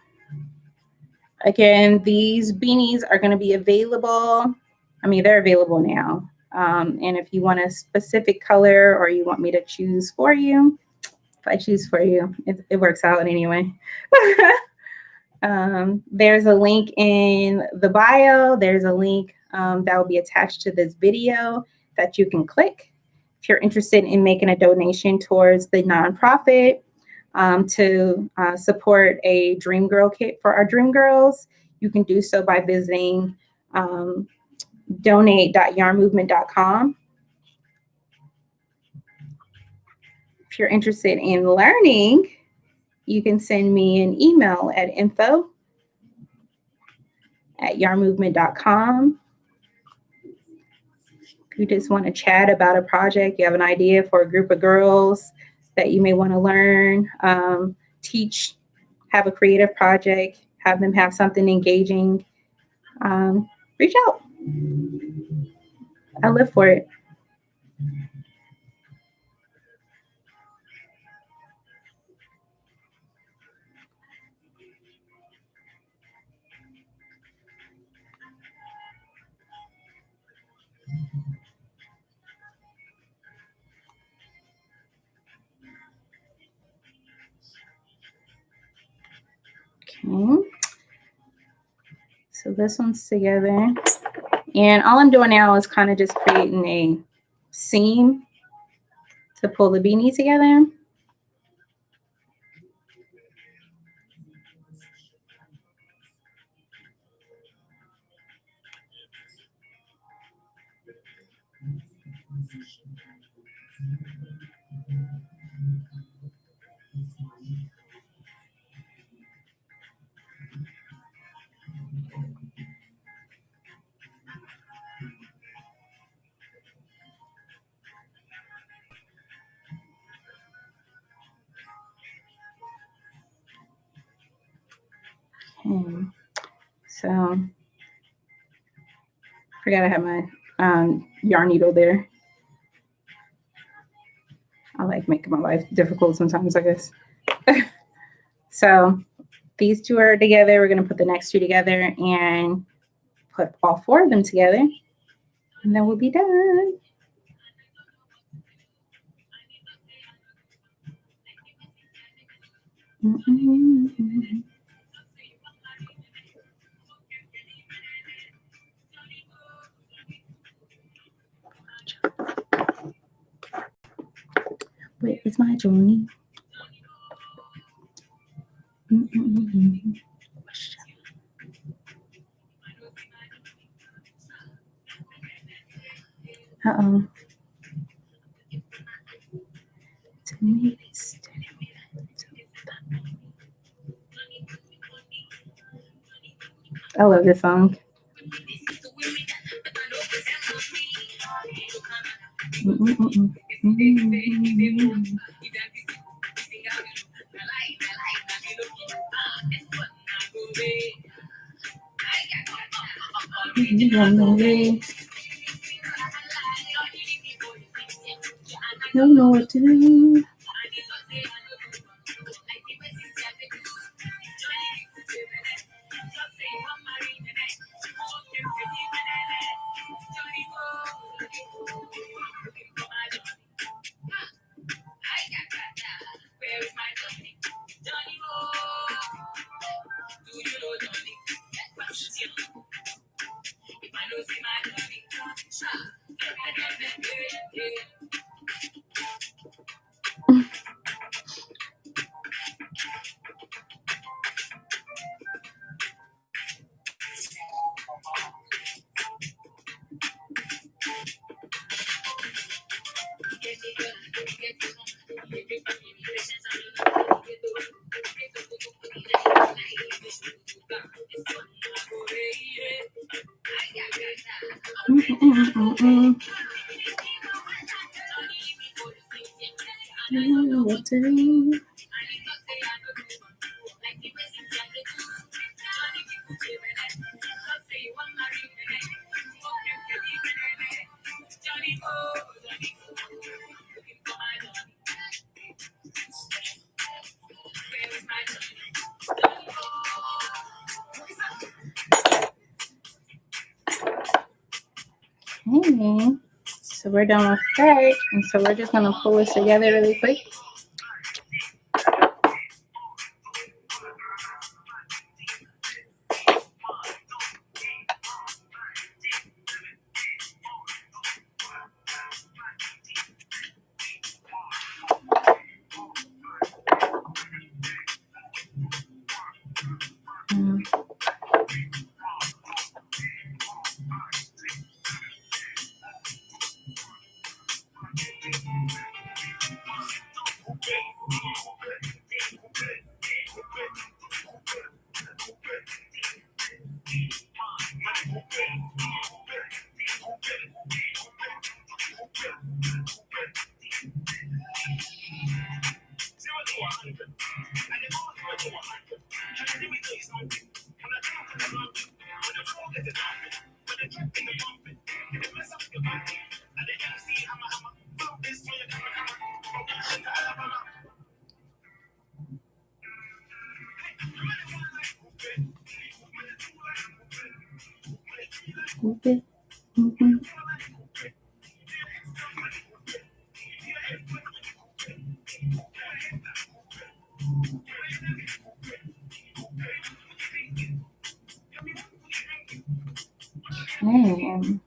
again, these beanies are going to be available. I mean, they're available now. And if you want a specific color or you want me to choose for you, if I choose for you, it works out anyway. There's a link in the bio. There's a link that will be attached to this video that you can click if you're interested in making a donation towards the nonprofit to support a Dream Girl kit for our Dream Girls. You can do so by visiting donate.yarnmovement.com. If you're interested in learning, you can send me an email at info@yarnmovement.com. If you just want to chat about a project, you have an idea for a group of girls that you may want to learn, teach, have a creative project, have them have something engaging, reach out. I live for it. Okay. So this one's together. And all I'm doing now is kind of just creating a seam to pull the beanie together. So, forgot I have my yarn needle there. I like making my life difficult sometimes, I guess. So these two are together. We're going to put the next two together and put all four of them together. And then we'll be done. Mm-mm-mm. Where is my journey? Mm-mm-mm. Uh-oh. I love this song. Mm-mm-mm. Mm-mm-mm. Don't know what to do. Mm-mm-mm-mm. Don't know what to do. Okay. So we're done with that. And so we're just going to pull this together really quick. Okay. Mm-hmm. Okay.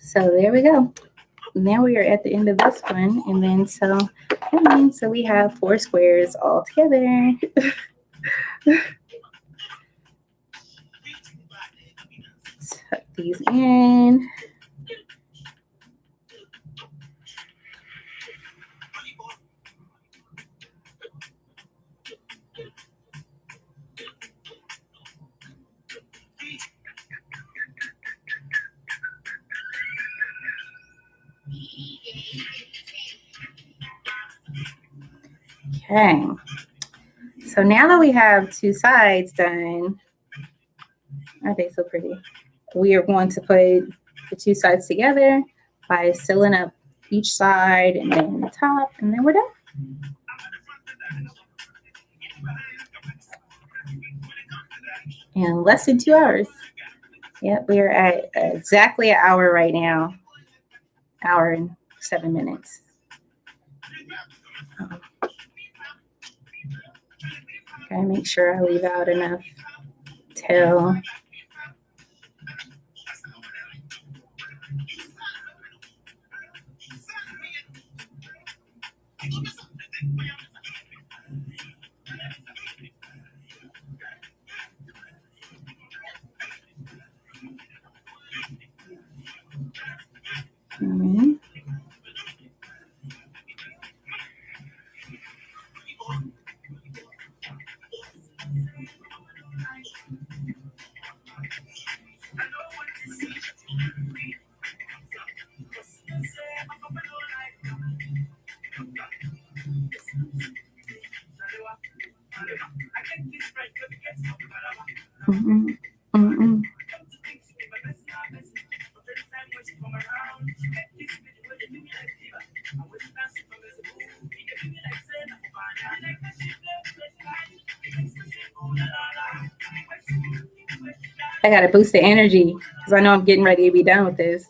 So there we go. Now we are at the end of this one, and then so we have 4 squares all together. Tuck these in. Okay. So now that we have 2 sides done, aren't they so pretty? We are going to put the 2 sides together by sealing up each side and then the top, and then we're done. In less than 2 hours. Yep, we are at exactly an hour right now. Hour and 7 minutes. Okay, make sure I leave out enough tail. Mm-hmm. Mm-mm. Mm-mm. I gotta boost the energy because I know I'm getting ready to be done with this.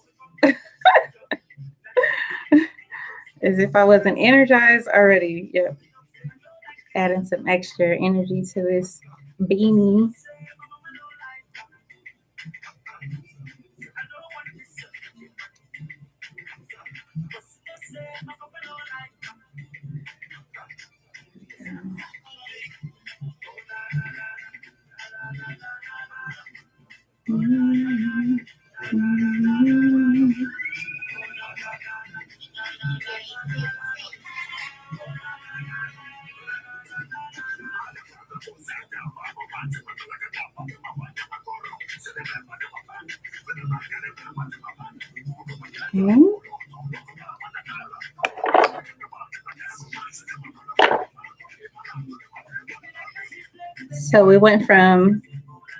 As if I wasn't energized already. Yep. Adding some extra energy to this beanie. Okay. So we went from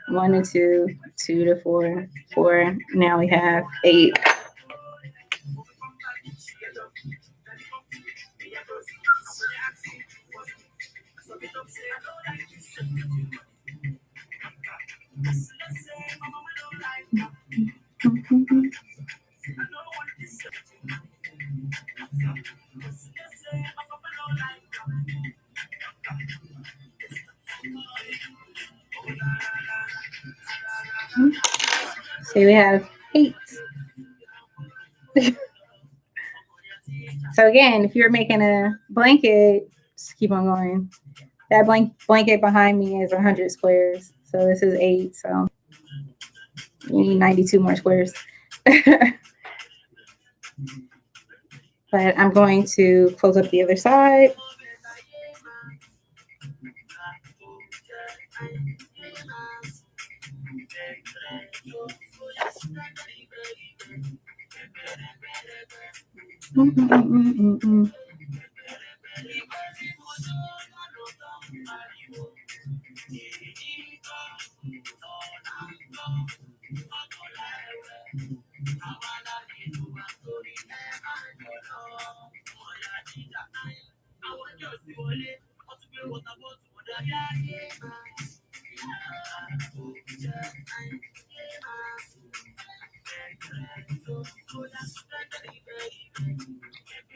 1 to 2, 2 to 4, 4. Now we have 8. So we have 8. So again, if you're making a blanket, just keep on going. That blanket behind me is 100 squares. So this is 8. So you need 92 more squares. But I'm going to close up the other side.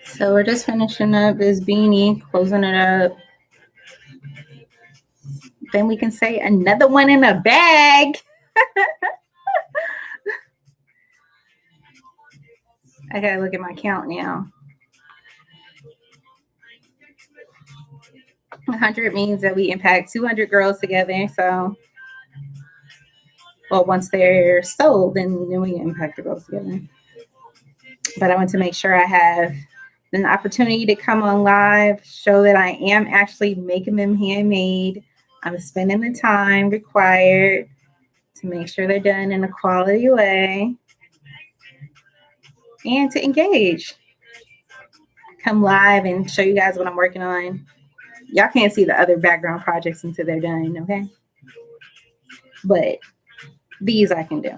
So we're just finishing up this beanie, closing it up. then we can say another one in a bag. I gotta look at my count now. 100 means that we impact 200 girls together. So, well, once they're sold, then we impact the girls together. But I want to make sure I have an opportunity to come on live, show that I am actually making them handmade. I'm spending the time required to make sure they're done in a quality way and to engage. Come live and show you guys what I'm working on. Y'all can't see the other background projects until they're done, okay? But these I can do.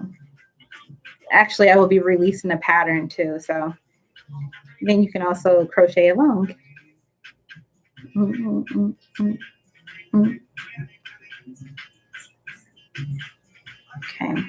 Actually, I will be releasing a pattern too, so then you can also crochet along. Okay.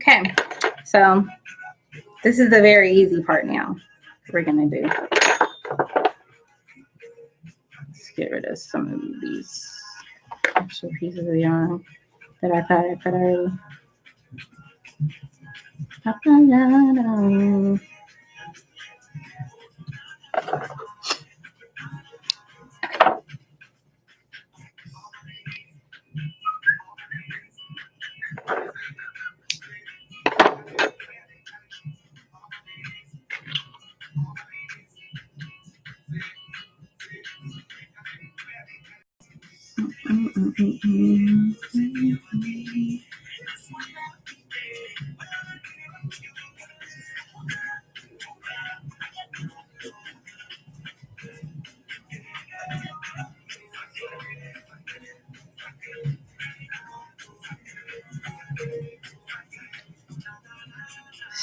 Okay, so this is the very easy part now. We're gonna do. Let's get rid of some of these extra pieces of yarn that I thought I put already.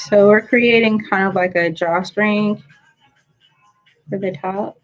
So we're creating kind of like a drawstring for the top.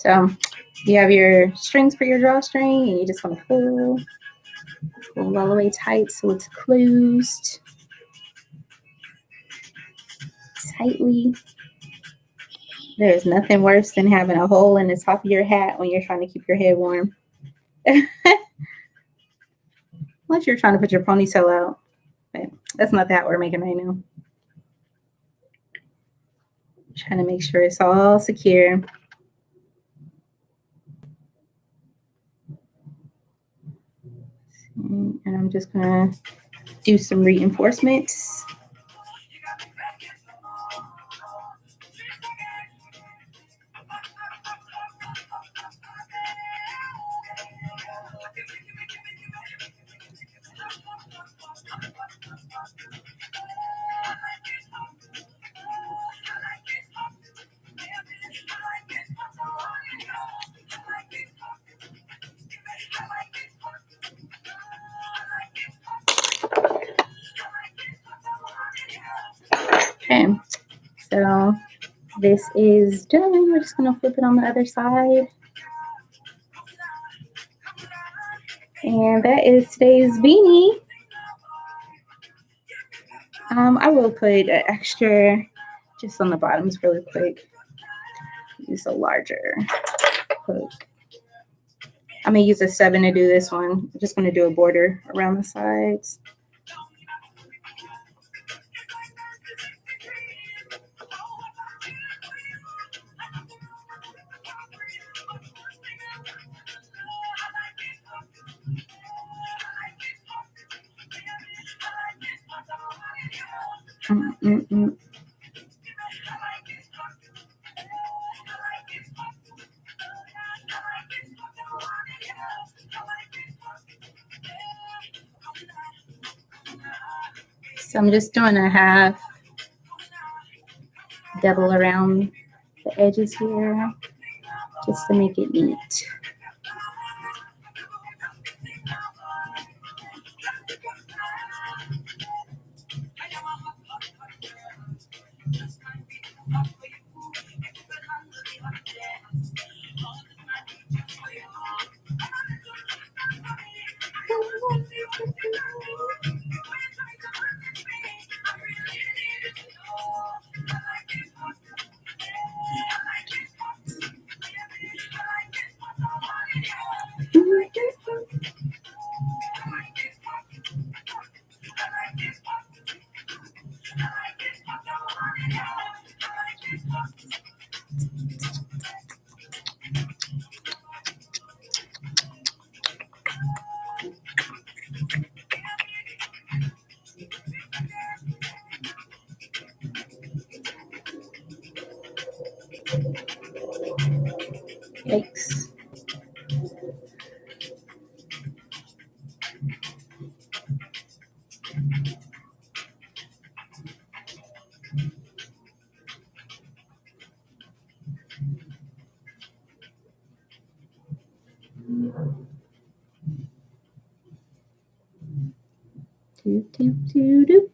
So you have your strings for your drawstring, and you just want to pull all the way tight so it's closed tightly. There's nothing worse than having a hole in the top of your hat when you're trying to keep your head warm. Unless you're trying to put your ponytail out. But that's not the hat we're making right now. Trying to make sure it's all secure. And I'm just going to do some reinforcements. Okay, so this is done. We're just gonna flip it on the other side. And that is today's beanie. I will put an extra just on the bottoms really quick. Use a larger hook. I'm gonna use a 7 to do this one. I'm just gonna do a border around the sides. So I'm just doing a half double around the edges here just to make it neat. Yikes. Doop, doop, doop, doop.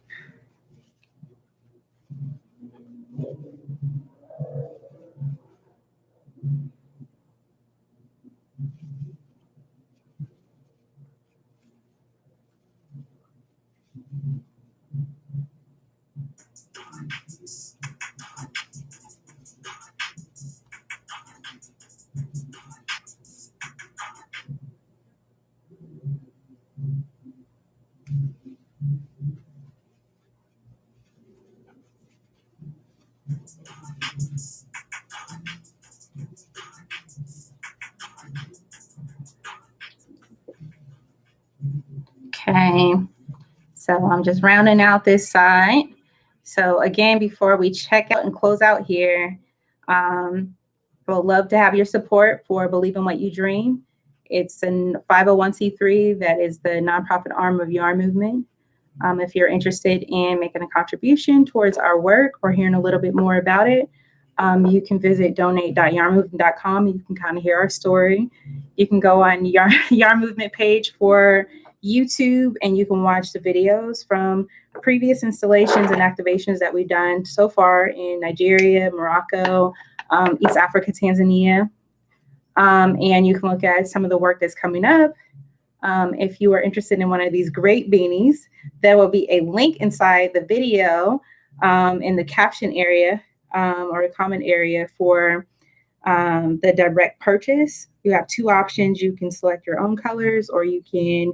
Okay, so I'm just rounding out this side. So again, before we check out and close out here, we'll love to have your support for Believe in What You Dream. It's a 501c3 that is the nonprofit arm of YarnMovement. If you're interested in making a contribution towards our work or hearing a little bit more about it, you can visit donate.yarnmovement.com. You can kind of hear our story. You can go on YarnMovement page for YouTube, and you can watch the videos from previous installations and activations that we've done so far in Nigeria, Morocco, East Africa, Tanzania. And you can look at some of the work that's coming up. If you are interested in one of these great beanies, there will be a link inside the video in the caption area or a comment area for the direct purchase. You have two options. You can select your own colors, or you can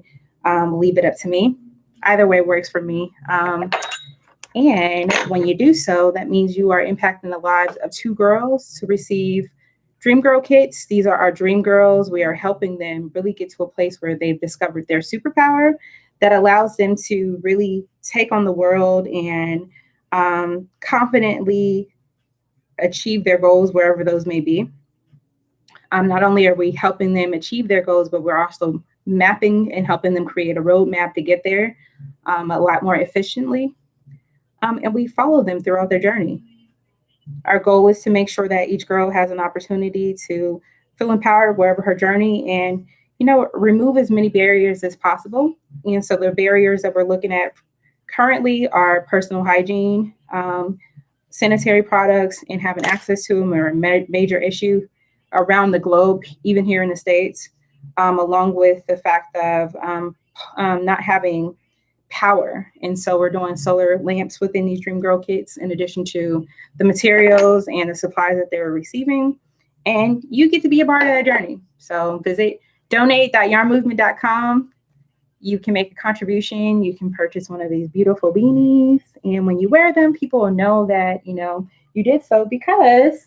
leave it up to me. Either way works for me. And when you do so, that means you are impacting the lives of 2 girls to receive Dream Girl kits. These are our dream girls. We are helping them really get to a place where they've discovered their superpower that allows them to really take on the world and confidently achieve their goals, wherever those may be. Not only are we helping them achieve their goals, but we're also mapping and helping them create a roadmap to get there a lot more efficiently. And we follow them throughout their journey. Our goal is to make sure that each girl has an opportunity to feel empowered wherever her journey, and, you know, remove as many barriers as possible. And so the barriers that we're looking at currently are personal hygiene, sanitary products and having access to them are a major issue around the globe, even here in the States, along with the fact of not having power. And so we're doing solar lamps within these Dream Girl kits, in addition to the materials and the supplies that they're receiving. And you get to be a part of that journey. So visit donate.yarnmovement.com. You can make a contribution. You can purchase one of these beautiful beanies. And when you wear them, people will know that, you know, you did so because,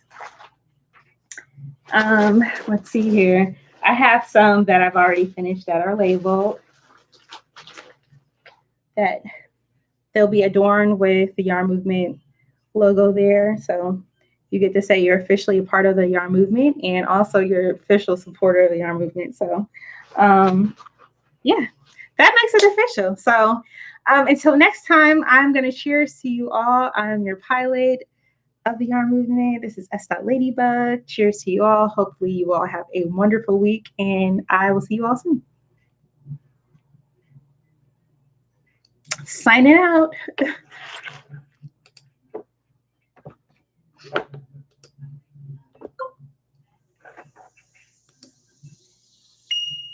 let's see here. I have some that I've already finished that are labeled, that they'll be adorned with the Yarn Movement logo there. So you get to say you're officially a part of the Yarn Movement and also you're an official supporter of the Yarn Movement. So, yeah, that makes it official. So until next time, I'm going to cheers to you all. I'm your pilot of the Yarn Movement. This is S.LadyBug. Cheers to you all. Hopefully you all have a wonderful week, and I will see you all soon. Signing out.